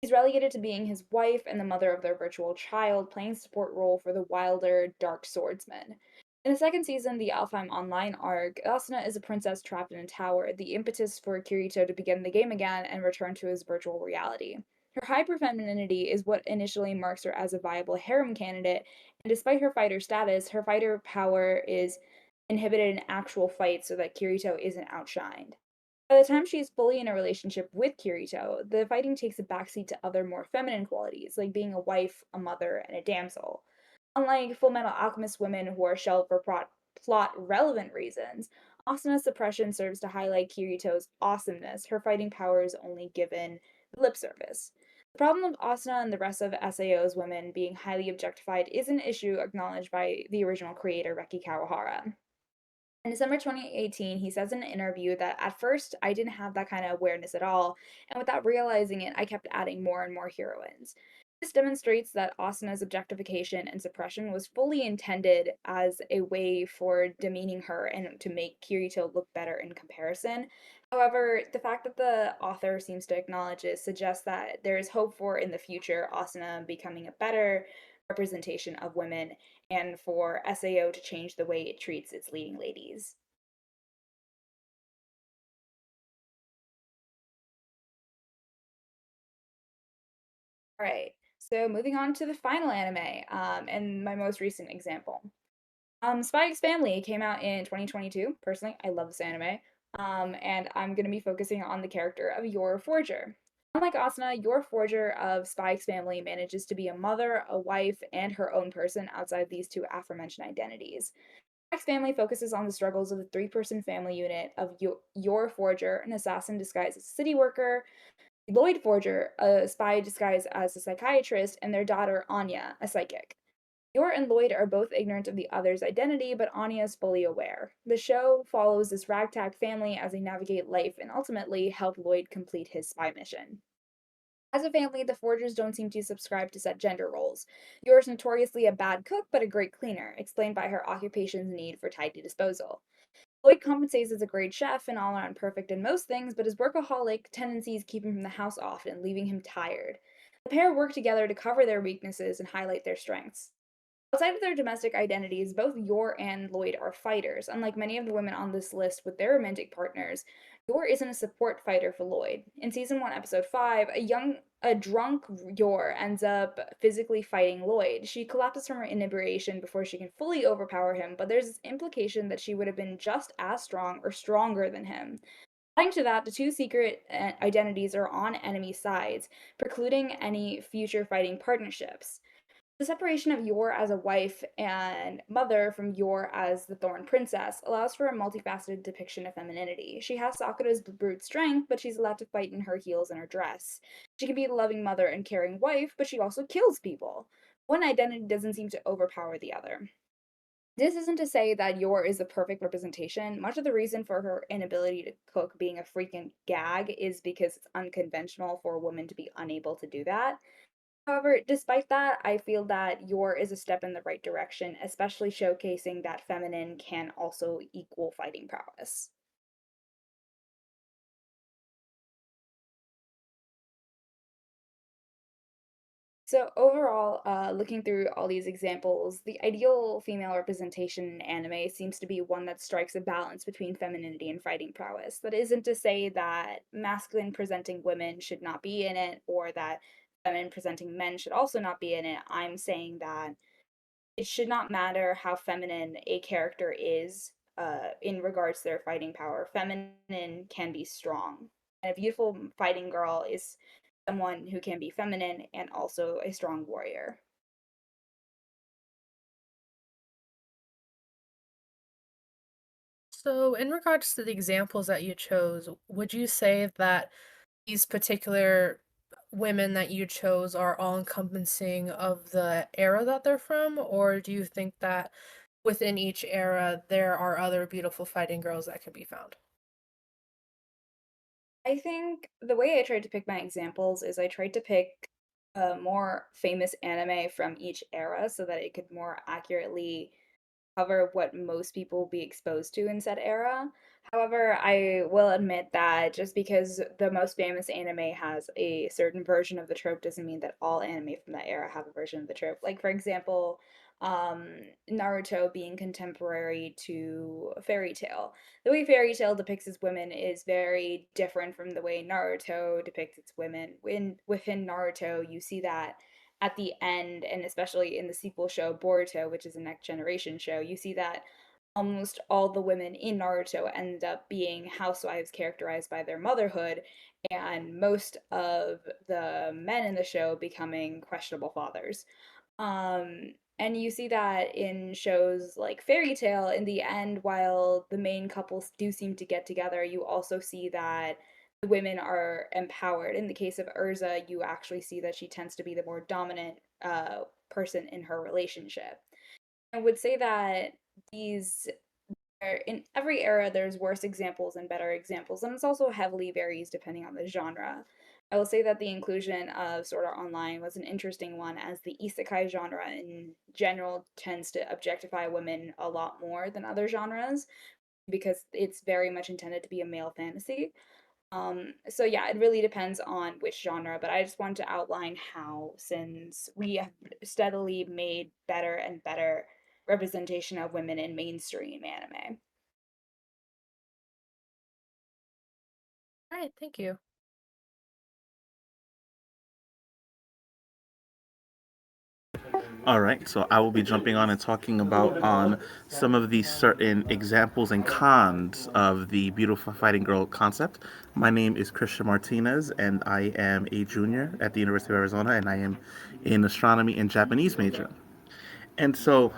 She's relegated to being his wife and the mother of their virtual child, playing a support role for the wilder, dark swordsman. In the second season, the Alfheim Online arc, Asuna is a princess trapped in a tower, the impetus for Kirito to begin the game again and return to his virtual reality. Her hyperfemininity is what initially marks her as a viable harem candidate, and despite her fighter status, her fighter power is inhibited in actual fights so that Kirito isn't outshined. By the time she's fully in a relationship with Kirito, the fighting takes a backseat to other more feminine qualities, like being a wife, a mother, and a damsel. Unlike Fullmetal Alchemist women who are shelved for plot relevant reasons, Asuna's suppression serves to highlight Kirito's awesomeness. Her fighting power is only given lip service. The problem of Asuna and the rest of SAO's women being highly objectified is an issue acknowledged by the original creator, Reki Kawahara. In December 2018, he says in an interview that at first I didn't have that kind of awareness at all, and without realizing it, I kept adding more and more heroines. This demonstrates that Asuna's objectification and suppression was fully intended as a way for demeaning her and to make Kirito look better in comparison. However, the fact that the author seems to acknowledge this suggests that there is hope for in the future Asuna becoming a better representation of women and for SAO to change the way it treats its leading ladies. All right, so moving on to the final anime, and my most recent example. Spy X Family came out in 2022. Personally, I love this anime. And I'm gonna be focusing on the character of Yor Forger. Unlike Asuna, Yor Forger of Spy X Family manages to be a mother, a wife, and her own person outside these two aforementioned identities. Spy X Family focuses on the struggles of the three-person family unit of Yor Forger, an assassin disguised as a city worker, Lloyd Forger, a spy disguised as a psychiatrist, and their daughter Anya, a psychic. Yor and Lloyd are both ignorant of the other's identity, but Anya is fully aware. The show follows this ragtag family as they navigate life and ultimately help Lloyd complete his spy mission. As a family, the Forgers don't seem to subscribe to set gender roles. Yor is notoriously a bad cook but a great cleaner, explained by her occupation's need for tidy disposal. Lloyd compensates as a great chef and all around perfect in most things, but his workaholic tendencies keep him from the house often, leaving him tired. The pair work together to cover their weaknesses and highlight their strengths. Outside of their domestic identities, both Yor and Lloyd are fighters. Unlike many of the women on this list with their romantic partners, Yor isn't a support fighter for Lloyd. In season 1, episode 5, a drunk Yor ends up physically fighting Lloyd. She collapses from her inebriation before she can fully overpower him, but there's this implication that she would have been just as strong or stronger than him. Adding to that, the two secret identities are on enemy sides, precluding any future fighting partnerships. The separation of Yor as a wife and mother from Yor as the Thorn Princess allows for a multifaceted depiction of femininity. She has Sakura's brute strength, but she's allowed to fight in her heels and her dress. She can be a loving mother and caring wife, but she also kills people. One identity doesn't seem to overpower the other. This isn't to say that Yor is the perfect representation. Much of the reason for her inability to cook being a frequent gag is because it's unconventional for a woman to be unable to do that. However, despite that, I feel that Yor is a step in the right direction, especially showcasing that feminine can also equal fighting prowess. So overall, looking through all these examples, the ideal female representation in anime seems to be one that strikes a balance between femininity and fighting prowess. That isn't to say that masculine presenting women should not be in it, or that feminine presenting men should also not be in it. I'm saying that it should not matter how feminine a character is in regards to their fighting power. Feminine can be strong. And a beautiful fighting girl is someone who can be feminine and also a strong warrior. So, in regards to the examples that you chose, would you say that these particular women that you chose are all encompassing of the era that they're from, or do you think that within each era, there are other beautiful fighting girls that can be found. I think the way I tried to pick my examples is I tried to pick a more famous anime from each era so that it could more accurately cover what most people will be exposed to in said era. However, I will admit that just because the most famous anime has a certain version of the trope doesn't mean that all anime from that era have a version of the trope. Like, for example, um, Naruto being contemporary to Fairy Tail. The way Fairy Tail depicts its women is very different from the way Naruto depicts its women. Within Naruto, you see that at the end, and especially in the sequel show Boruto, which is a next generation show, you see that almost all the women in Naruto end up being housewives characterized by their motherhood, and most of the men in the show becoming questionable fathers. And you see that in shows like Fairy Tale, in the end, while the main couples do seem to get together, you also see that the women are empowered. In the case of Urza, you actually see that she tends to be the more dominant person in her relationship. I would say that these in every era there's worse examples and better examples, and it's also heavily varies depending on the genre. I will say that the inclusion of Sword Art Online was an interesting one, as the isekai genre in general tends to objectify women a lot more than other genres because it's very much intended to be a male fantasy. So yeah, it really depends on which genre, but I just wanted to outline how, since we have steadily made better and better representation of women in mainstream anime. All right, thank you. All right, so I will be jumping on and talking about on some of the certain examples and cons of the beautiful fighting girl concept. My name is Christian Martinez, and I am a junior at the University of Arizona, and I am in astronomy and Japanese major. And so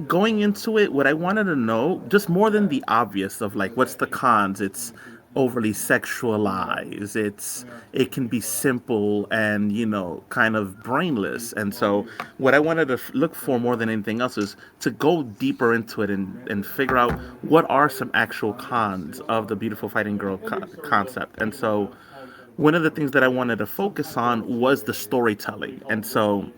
going into it, what I wanted to know, just more than the obvious of like, what's the cons? It's overly sexualized. It can be simple and kind of brainless. And so, what I wanted to look for more than anything else is to go deeper into it and figure out what are some actual cons of the beautiful fighting girl concept. And so, one of the things that I wanted to focus on was the storytelling. And so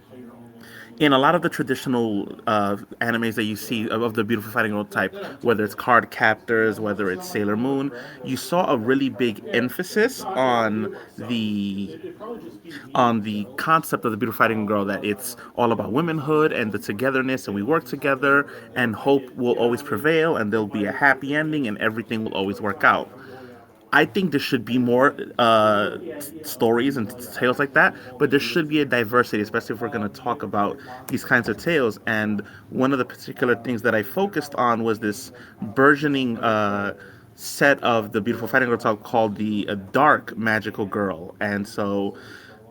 in a lot of the traditional animes that you see of the beautiful fighting girl type, whether it's card captors, whether it's Sailor Moon, you saw a really big emphasis on the concept of the beautiful fighting girl, that it's all about womanhood and the togetherness, and we work together, and hope will always prevail, and there'll be a happy ending, and everything will always work out. I think there should be more stories and tales like that, but there should be a diversity, especially if we're going to talk about these kinds of tales. And one of the particular things that I focused on was this burgeoning set of the beautiful fighting girl talk called the Dark Magical Girl. And so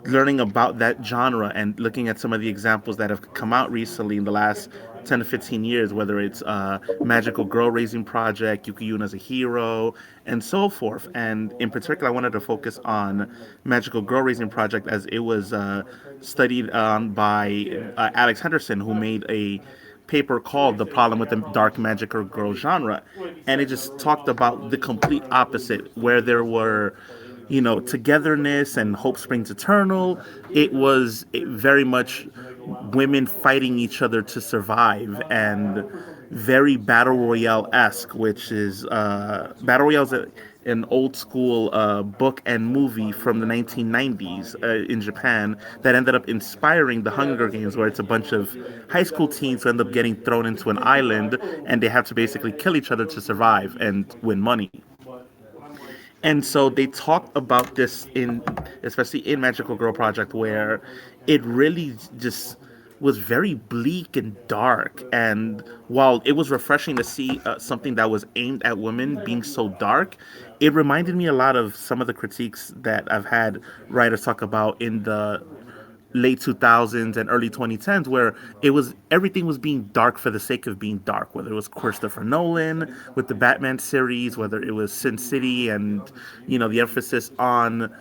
learning about that genre and looking at some of the examples that have come out recently in the last 10 to 15 years, whether it's Magical Girl Raising Project, Yukiyun as a Hero, and so forth. And in particular, I wanted to focus on Magical Girl Raising Project as it was studied by Alex Henderson, who made a paper called The Problem with the Dark Magical Girl Genre. And it just talked about the complete opposite, where there were togetherness and hope springs eternal. It was very much women fighting each other to survive, and very battle royale esque, which is battle royale is an old school book and movie from the 1990s in Japan that ended up inspiring the Hunger Games, where it's a bunch of high school teens who end up getting thrown into an island, and they have to basically kill each other to survive and win money. And so they talked about this in, especially in Magical Girl Project, where it really just was very bleak and dark. And while it was refreshing to see something that was aimed at women being so dark, it reminded me a lot of some of the critiques that I've had writers talk about in the late 2000s and early 2010s, where it was everything was being dark for the sake of being dark, whether it was Christopher Nolan with the Batman series, whether it was Sin City, and the emphasis on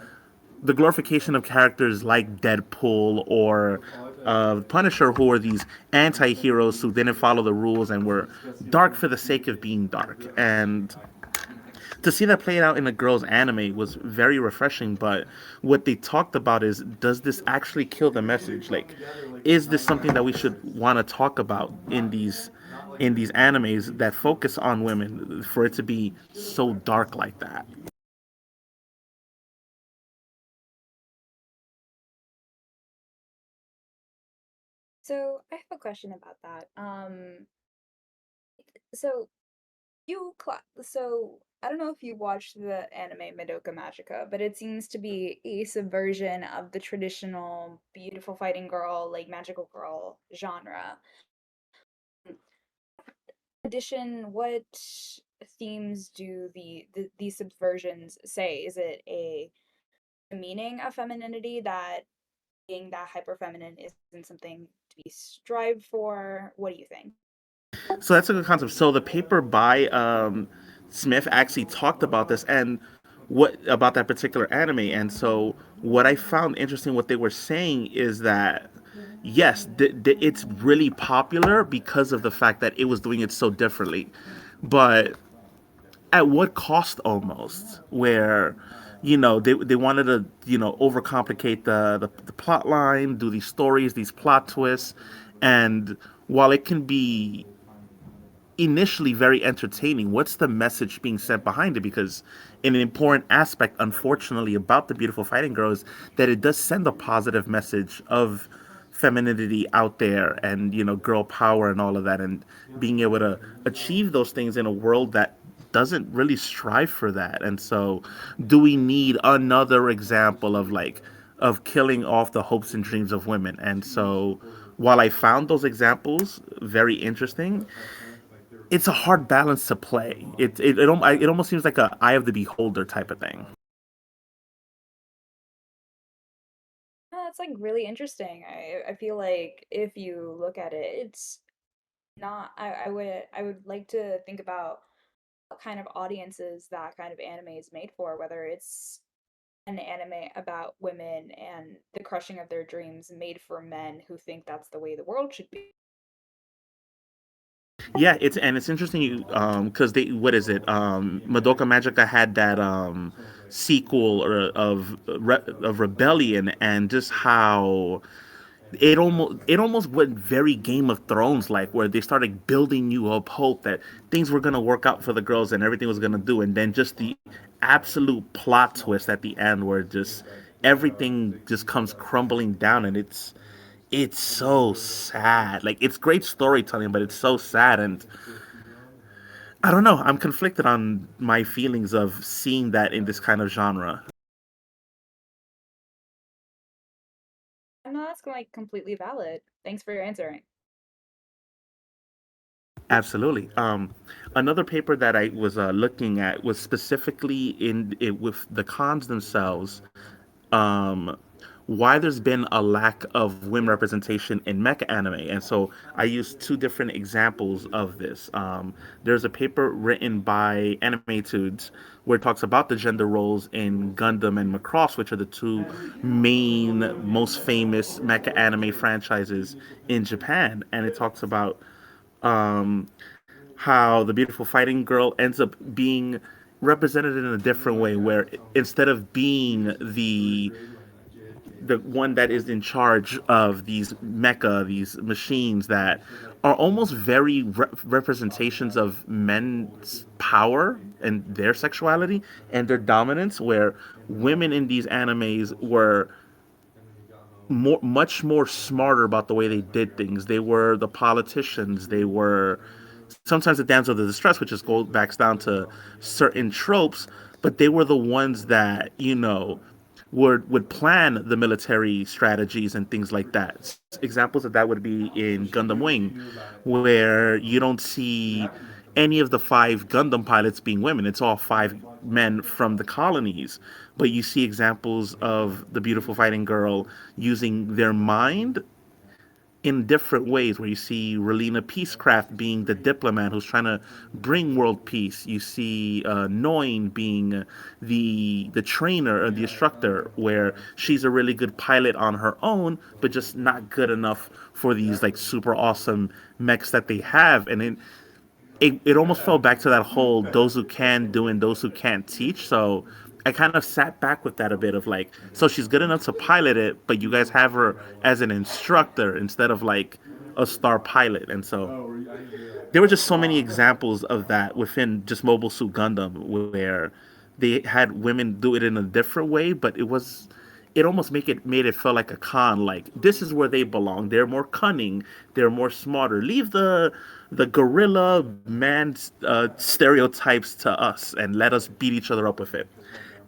the glorification of characters like Deadpool, or Punisher, who were these anti-heroes who didn't follow the rules and were dark for the sake of being dark. And to see that played out in a girl's anime was very refreshing. But what they talked about is, does this actually kill the message? Like, is this something that we should want to talk about in these animes that focus on women, for it to be so dark like that? So I have a question about that. So so I don't know if you watched the anime Madoka Magica, but it seems to be a subversion of the traditional beautiful fighting girl, like magical girl genre. Addition, what themes do these subversions say? Is it a meaning of femininity that being that hyper feminine isn't something to be strived for? What do you think? So that's a good concept. So the paper by Smith actually talked about this and what about that particular anime. And so what I found interesting, what they were saying is that yes, it's really popular because of the fact that it was doing it so differently, but at what cost almost? Where they wanted to overcomplicate the plot line, do these stories, these plot twists, and while it can be initially very entertaining, what's the message being sent behind it? Because an important aspect, unfortunately, about the beautiful fighting girl is that it does send a positive message of femininity out there, and girl power and all of that, and being able to achieve those things in a world that doesn't really strive for that. And so do we need another example of killing off the hopes and dreams of women? And so while I found those examples very interesting, it's a hard balance to play. It almost seems like a eye of the beholder type of thing. That's like really interesting. I feel like if you look at it, it's not. I would like to think about what kind of audiences that kind of anime is made for, whether it's an anime about women and the crushing of their dreams made for men who think that's the way the world should be. Yeah, it's interesting you because they, what is it, Madoka Magica had that sequel of Rebellion, and just how it almost went very Game of Thrones like, where they started building you up hope that things were gonna work out for the girls and everything was gonna do, and then just the absolute plot twist at the end where just everything just comes crumbling down, and it's so sad. Like, it's great storytelling, but it's so sad. And I don't know, I'm conflicted on my feelings of seeing that in this kind of genre. No, that's like completely valid. Thanks for your answering. Absolutely. Another paper that I was looking at was specifically in it with the cons themselves. Um, why there's been a lack of women representation in mecha anime. And so I used two different examples of this. There's a paper written by Animatudes where it talks about the gender roles in Gundam and Macross, which are the two main, most famous mecha anime franchises in Japan. And it talks about um, how the beautiful fighting girl ends up being represented in a different way, where instead of being the one that is in charge of these mecha, these machines that are almost very representations of men's power and their sexuality and their dominance, where women in these animes were much more smarter about the way they did things. They were the politicians. They were sometimes the damsel of the distress, which just goes back down to certain tropes. But they were the ones that would plan the military strategies and things like that. Examples of that would be in Gundam Wing, where you don't see any of the five Gundam pilots being women. It's all five men from the colonies. But you see examples of the beautiful fighting girl using their mind in different ways, where you see Relina Peacecraft being the diplomat who's trying to bring world peace. You see Noin being the trainer or the instructor, where she's a really good pilot on her own, but just not good enough for these like super awesome mechs that they have. And it almost fell back to that whole those who can do and those who can't teach. So I kind of sat back with that a bit of like, so she's good enough to pilot it, but you guys have her as an instructor instead of like a star pilot. And so there were just so many examples of that within just Mobile Suit Gundam where they had women do it in a different way, but it almost made it feel like a con. Like this is where they belong. They're more cunning. They're more smarter. Leave the gorilla man stereotypes to us and let us beat each other up with it.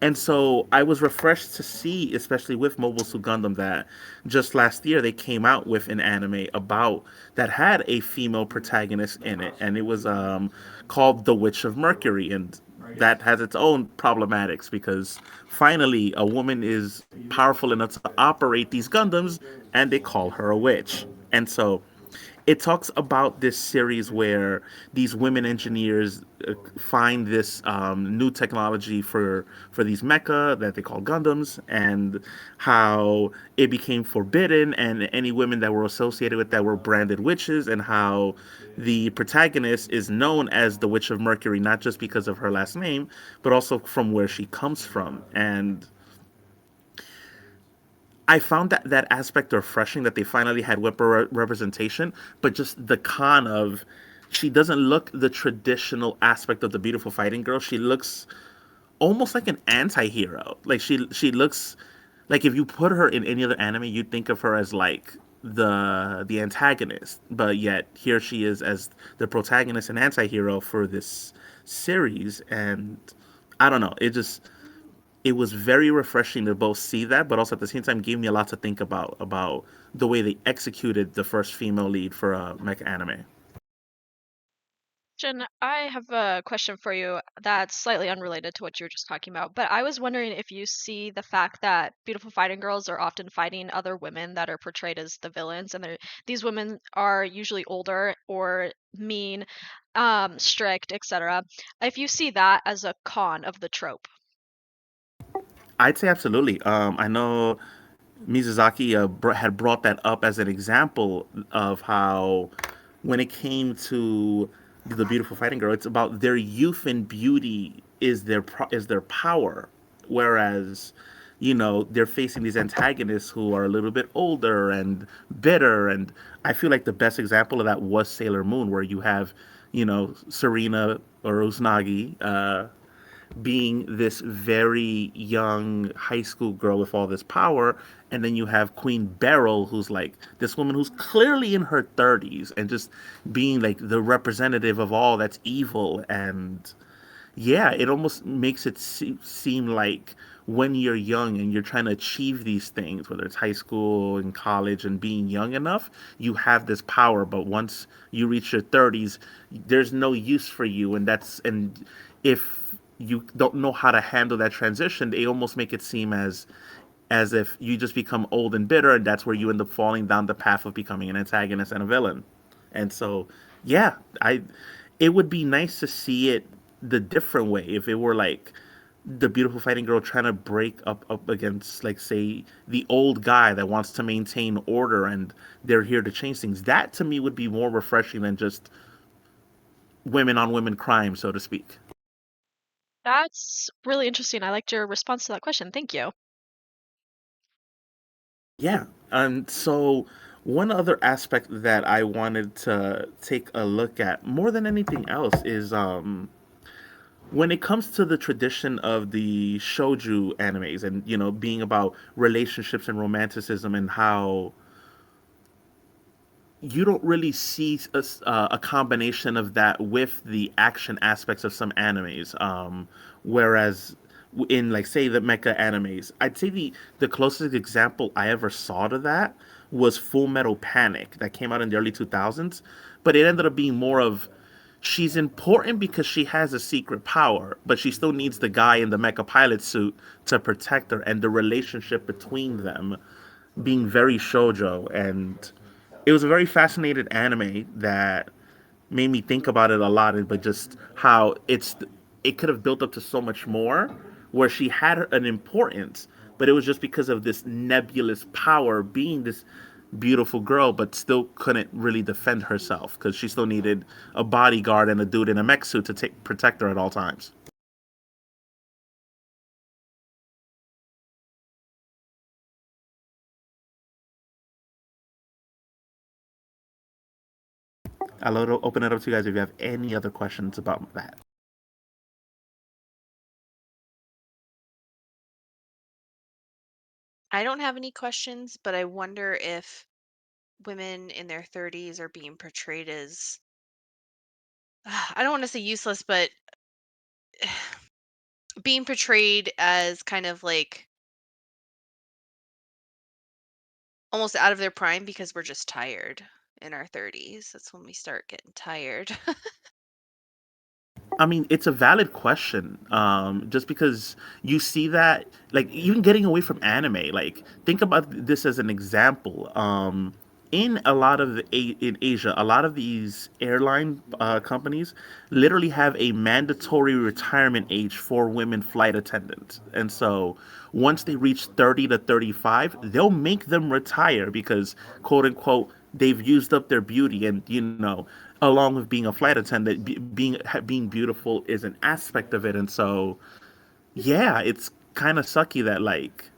And so I was refreshed to see, especially with Mobile Suit Gundam, that just last year they came out with an anime about that had a female protagonist in it, and it was called The Witch of Mercury, and that has its own problematics because finally a woman is powerful enough to operate these Gundams, and they call her a witch. And so it talks about this series where these women engineers find this new technology for these mecha that they call Gundams, and how it became forbidden, and any women that were associated with that were branded witches, and how the protagonist is known as the Witch of Mercury not just because of her last name, but also from where she comes from. And I found that aspect refreshing that they finally had whipper representation, but just the con of she doesn't look the traditional aspect of the beautiful fighting girl. She looks almost like an anti-hero. Like she looks like if you put her in any other anime, you'd think of her as like the antagonist, but yet here she is as the protagonist and anti-hero for this series. And I don't know, it was very refreshing to both see that, but also at the same time gave me a lot to think about the way they executed the first female lead for a mecha anime. Jen, I have a question for you that's slightly unrelated to what you were just talking about, but I was wondering if you see the fact that beautiful fighting girls are often fighting other women that are portrayed as the villains, and these women are usually older or mean, strict, etc. If you see that as a con of the trope. I'd say absolutely. I know Mizuzaki had brought that up as an example of how, when it came to the beautiful fighting girl, it's about their youth and beauty is their power, whereas they're facing these antagonists who are a little bit older and bitter. And I feel like the best example of that was Sailor Moon, where you have Serena or Usnagi. Being this very young high school girl with all this power, and then you have Queen Beryl, who's like this woman who's clearly in her 30s and just being like the representative of all that's evil. And yeah, it almost makes it seem like when you're young and you're trying to achieve these things, whether it's high school and college and being young enough, you have this power. But once you reach your 30s, there's no use for you. And if you don't know how to handle that transition, they almost make it seem as if you just become old and bitter, and that's where you end up falling down the path of becoming an antagonist and a villain. And so, yeah, I it would be nice to see it the different way if it were like the beautiful fighting girl trying to break up against, like, say, the old guy that wants to maintain order and they're here to change things. That to me would be more refreshing than just women on women crime, so to speak. That's really interesting. I liked your response to that question. Thank you. Yeah. And so one other aspect that I wanted to take a look at more than anything else is when it comes to the tradition of the shoju animes, and being about relationships and romanticism, and how you don't really see a combination of that with the action aspects of some animes. Whereas in, like, say, the mecha animes, I'd say the closest example I ever saw to that was Full Metal Panic that came out in the early 2000s, but it ended up being more of she's important because she has a secret power, but she still needs the guy in the mecha pilot suit to protect her, and the relationship between them being very shojo. And It was a very fascinating anime that made me think about it a lot, but just how it could have built up to so much more, where she had an importance, but it was just because of this nebulous power, being this beautiful girl, but still couldn't really defend herself because she still needed a bodyguard and a dude in a mech suit to protect her at all times. I'll open it up to you guys if you have any other questions about that. I don't have any questions, but I wonder if women in their 30s are being portrayed as I don't want to say useless, but being portrayed as kind of like almost out of their prime because we're just tired in our 30s. That's when we start getting tired. I mean, it's a valid question. Just because you see that, like, even getting away from anime, like, think about this as an example. In a lot of in Asia, a lot of these airline companies literally have a mandatory retirement age for women flight attendants, and so once they reach 30 to 35, they'll make them retire because, quote unquote, they've used up their beauty, and along with being a flight attendant, being beautiful is an aspect of it. And so yeah, it's kind of sucky that like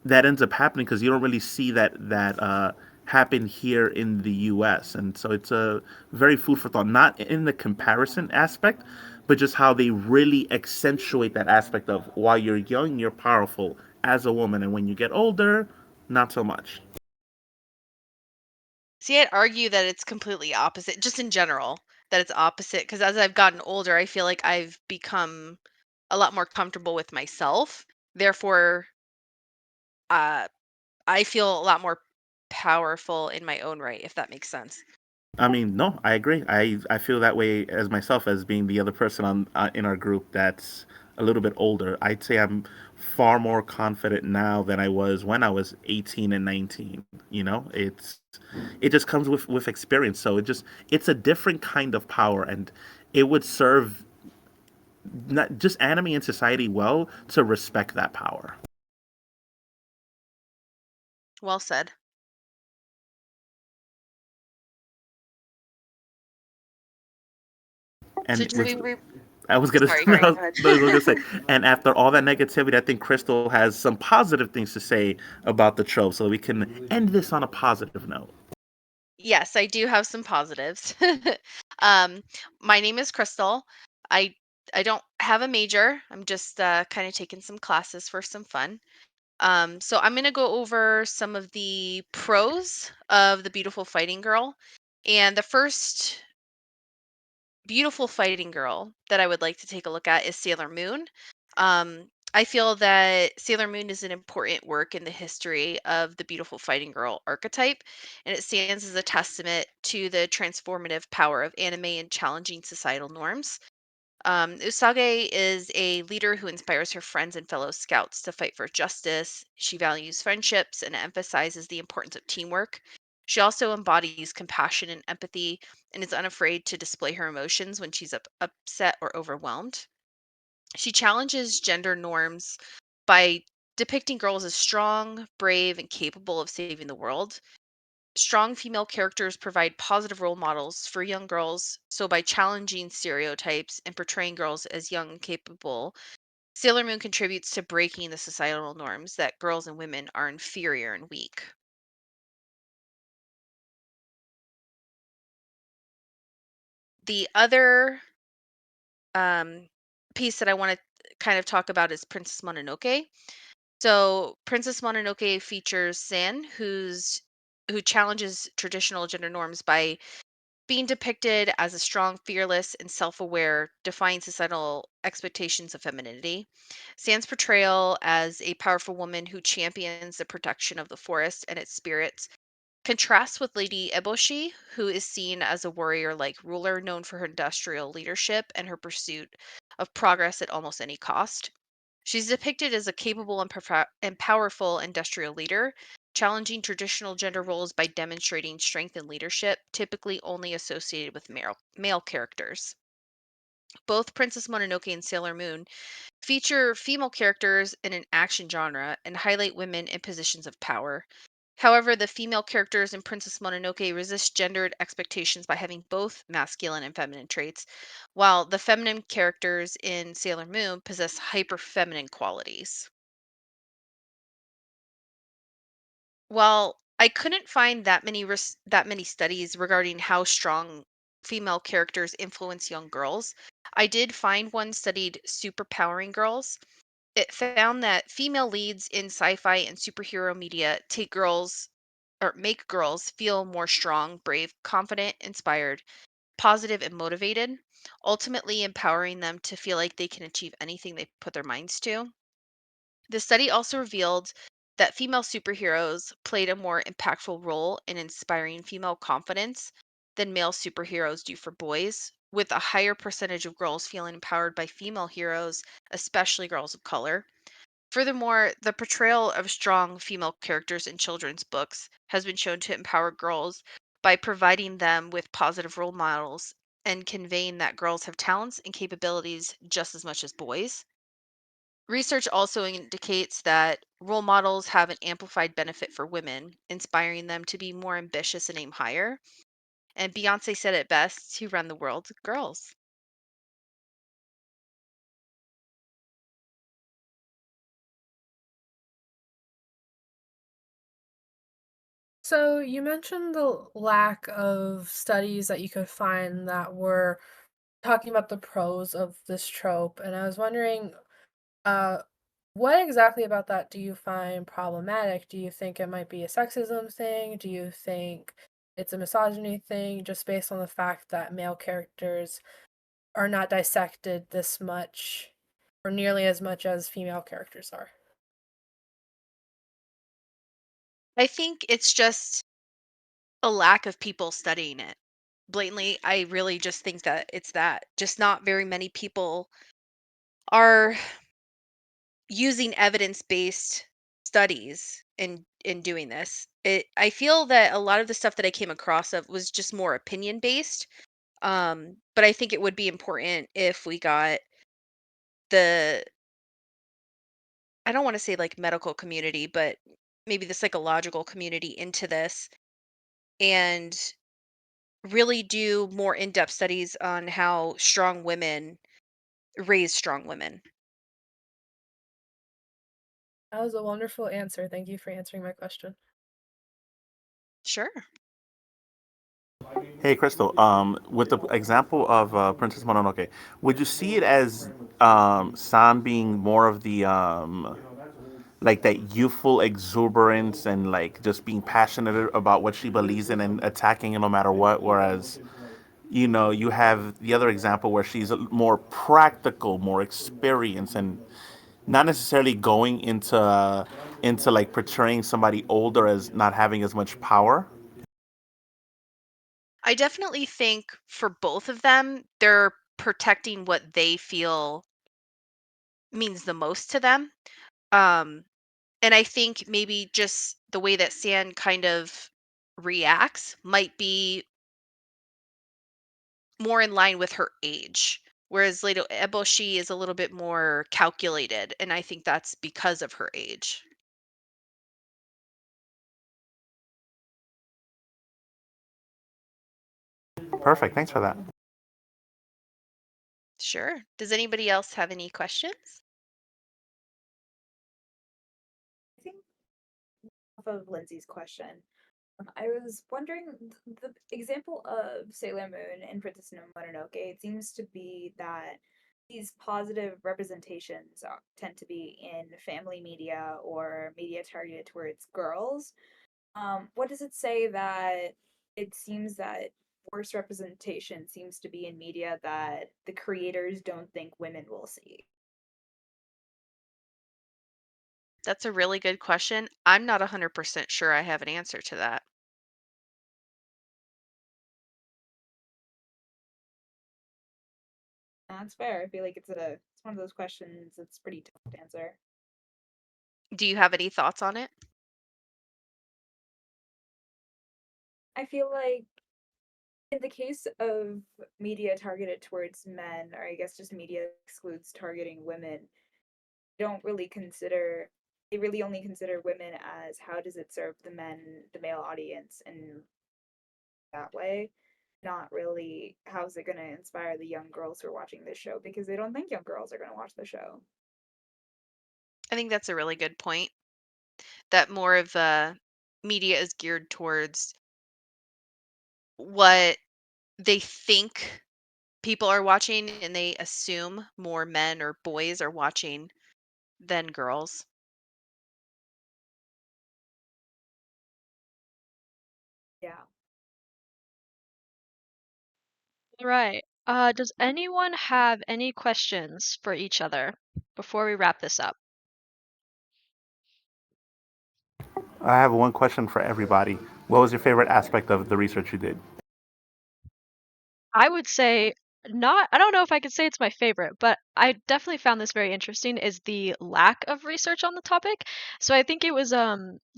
that ends up happening because you don't really see that happen here in the US. And so it's a very food for thought, not in the comparison aspect, but just how they really accentuate that aspect of while you're young you're powerful as a woman, and when you get older, not so much. See, I'd argue that it's completely opposite, just in general, that it's opposite. Because as I've gotten older, I feel like I've become a lot more comfortable with myself. Therefore, uh, I feel a lot more powerful in my own right, if that makes sense. I mean, no, I agree. I feel that way as myself, as being the other person on in our group that's a little bit older. I'd say I'm far more confident now than I was when I was 18 and 19. It just comes with experience. So it's a different kind of power, and it would serve not just anime and society well to respect that power. Well said. So And do with we I was gonna, sorry, go I ahead. was gonna say, and after all that negativity, I think Crystal has some positive things to say about the trope, so we can end this on a positive note. Yes, I do have some positives. um, my name is Crystal. I I don't have a major. I'm just kind of taking some classes for some fun. So I'm going to go over some of the pros of the beautiful fighting girl. And the first beautiful fighting girl that I would like to take a look at is Sailor Moon. I feel that Sailor Moon is an important work in the history of the beautiful fighting girl archetype, and it stands as a testament to the transformative power of anime and challenging societal norms. Usage is a leader who inspires her friends and fellow scouts to fight for justice. She values friendships and emphasizes the importance of teamwork. She also embodies compassion and empathy and is unafraid to display her emotions when she's upset or overwhelmed. She challenges gender norms by depicting girls as strong, brave, and capable of saving the world. Strong female characters provide positive role models for young girls, so by challenging stereotypes and portraying girls as young and capable, Sailor Moon contributes to breaking the societal norms that girls and women are inferior and weak. The other um, piece that I want to kind of talk about is Princess Mononoke. So Princess Mononoke features San, who challenges traditional gender norms by being depicted as a strong, fearless, and self aware, defying societal expectations of femininity. San's portrayal as a powerful woman who champions the protection of the forest and its spirits contrasts with Lady Eboshi, who is seen as a warrior like ruler known for her industrial leadership and her pursuit of progress at almost any cost. She's depicted as a capable and powerful industrial leader, challenging traditional gender roles by demonstrating strength and leadership, typically only associated with male characters. Both Princess Mononoke and Sailor Moon feature female characters in an action genre and highlight women in positions of power. However, the female characters in Princess Mononoke resist gendered expectations by having both masculine and feminine traits, while the feminine characters in Sailor Moon possess hyper feminine qualities. While I couldn't find that many studies regarding how strong female characters influence young girls, I did find one studied superpowering girls. It found that female leads in sci-fi and superhero media make girls feel more strong, brave, confident, inspired, positive, and motivated, ultimately empowering them to feel like they can achieve anything they put their minds to. The study also revealed that female superheroes played a more impactful role in inspiring female confidence than male superheroes do for boys, with a higher percentage of girls feeling empowered by female heroes, especially girls of color. Furthermore, the portrayal of strong female characters in children's books has been shown to empower girls by providing them with positive role models and conveying that girls have talents and capabilities just as much as boys. Research also indicates that role models have an amplified benefit for women, inspiring them to be more ambitious and aim higher. And Beyonce said it best, to run the world, girls. So you mentioned the lack of studies that you could find that were talking about the pros of this trope, and I was wondering, uh, what exactly about that do you find problematic? Do you think it might be a sexism thing? Do you think it's a misogyny thing, just based on the fact that male characters are not dissected this much or nearly as much as female characters are? I think it's just a lack of people studying it. Blatantly, I really just think that it's that. Just not very many people are using evidence-based studies in doing this. I feel that a lot of the stuff that I came across of was just more opinion based. But I think it would be important if we got the I don't want to say like medical community, but maybe the psychological community into this and really do more in-depth studies on how strong women raise strong women. That was a wonderful answer. Thank you for answering my question. Sure. Hey, Crystal. With the example of Princess Mononoke, would you see it as San being more of the like that youthful exuberance and like just being passionate about what she believes in and attacking it no matter what, whereas you have the other example where she's more practical, more experienced, and not necessarily going into like portraying somebody older as not having as much power. I definitely think for both of them, they're protecting what they feel means the most to them. Um, and I think maybe just the way that San kind of reacts might be more in line with her age. Whereas Lady Eboshi is a little bit more calculated, and I think that's because of her age. Perfect. Thanks for that. Sure. Does anybody else have any questions? I think off of Lindsay's question, I was wondering the example of Sailor Moon and Princess no Mononoke. It seems to be that these positive representations tend to be in family media or media targeted towards girls. What does it say that it seems that worse representation seems to be in media that the creators don't think women will see? That's a really good question. I'm not 100% sure I have an answer to that. That's fair. I feel like it's one of those questions that's pretty tough to answer. Do you have any thoughts on it? I feel like in the case of media targeted towards men, or I guess just media excludes targeting women, don't really consider they really only consider women as how does it serve the male audience in that way, not really how's it going to inspire the young girls who are watching this show because they don't think young girls are going to watch the show. I think that's a really good point. That more of the media is geared towards what they think people are watching, and they assume more men or boys are watching than girls. Yeah. All right. Does anyone have any questions for each other before we wrap this up? I have one question for everybody. What was your favorite aspect of the research you did? I would say not, I don't know if I could say it's my favorite, but I definitely found this very interesting is the lack of research on the topic. So I think it was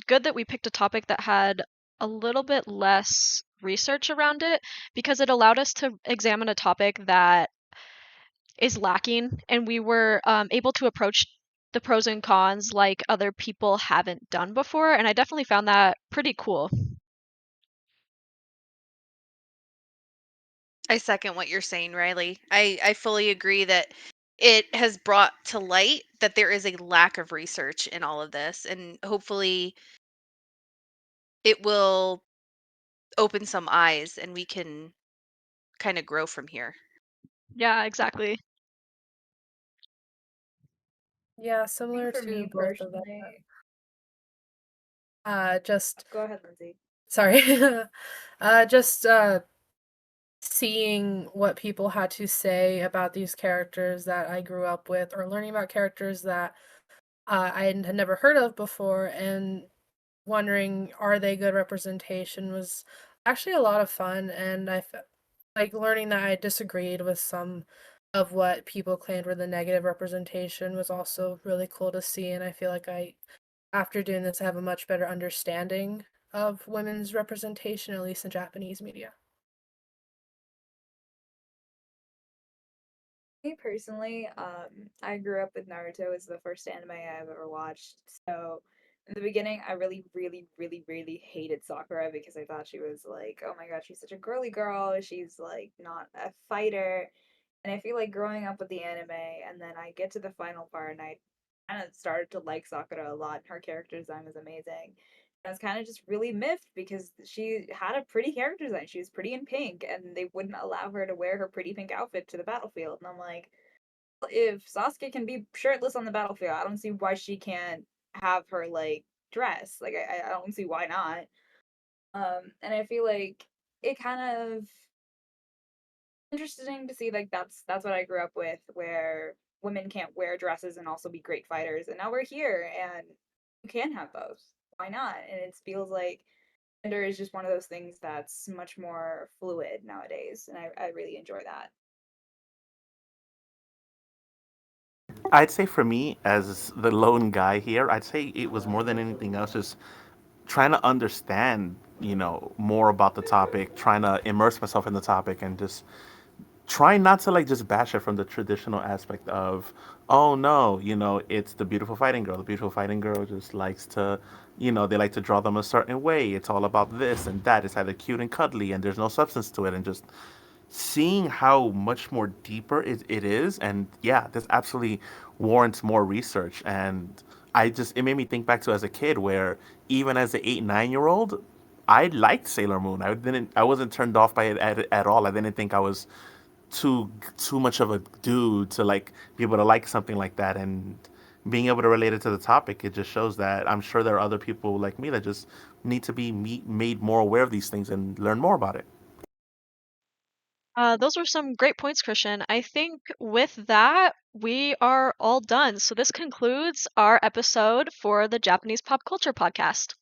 good that we picked a topic that had a little bit less research around it because it allowed us to examine a topic that is lacking and we were able to approach the pros and cons like other people haven't done before, and I definitely found that pretty cool. I second what you're saying, Riley. I fully agree that it has brought to light that there is a lack of research in all of this, and hopefully it will open some eyes and we can kind of grow from here. Yeah, exactly. Yeah, I think similar for to me both of them. personally, Just go ahead, Lindsay. sorry. Just seeing what people had to say about these characters that I grew up with, or learning about characters that I had never heard of before, and wondering are they good representation was actually a lot of fun. And like learning that I disagreed with some of what people claimed were the negative representation was also really cool to see. And I feel like after doing this, I have a much better understanding of women's representation, at least in Japanese media. Me personally, I grew up with Naruto as the first anime I've ever watched. So in the beginning, I really, really, really, really hated Sakura because I thought she was like, oh my god, she's such a girly girl. She's like not a fighter. And I feel like growing up with the anime, and then I get to the final part, and I kind of started to like Sakura a lot. Her character design was amazing. I was kind of just really miffed because she had a pretty character design. She was pretty in pink, and they wouldn't allow her to wear her pretty pink outfit to the battlefield. And I'm like, if Sasuke can be shirtless on the battlefield, I don't see why she can't have her like dress. Like I don't see why not. And I feel like it kind of interesting to see like that's what I grew up with, where women can't wear dresses and also be great fighters, and now we're here and you can have both. Why not? And it feels like gender is just one of those things that's much more fluid nowadays, and I really enjoy that. I'd say for me, as the lone guy here, I'd say it was more than anything else just trying to understand, more about the topic, trying to immerse myself in the topic, and just trying not to like just bash it from the traditional aspect of, oh no, it's the beautiful fighting girl. The beautiful fighting girl just likes to, they like to draw them a certain way. It's all about this and that. It's either cute and cuddly, and there's no substance to it, and just seeing how much more deeper it is. And yeah, this absolutely warrants more research. And it made me think back to as a kid where even as an 8, 9 year old, I liked Sailor Moon. I wasn't turned off by it at all. I didn't think I was too much of a dude to like be able to like something like that. And being able to relate it to the topic, it just shows that I'm sure there are other people like me that just need to be made more aware of these things and learn more about it. Those were some great points, Christian. I think with that, we are all done. So this concludes our episode for the Japanese Pop Culture Podcast.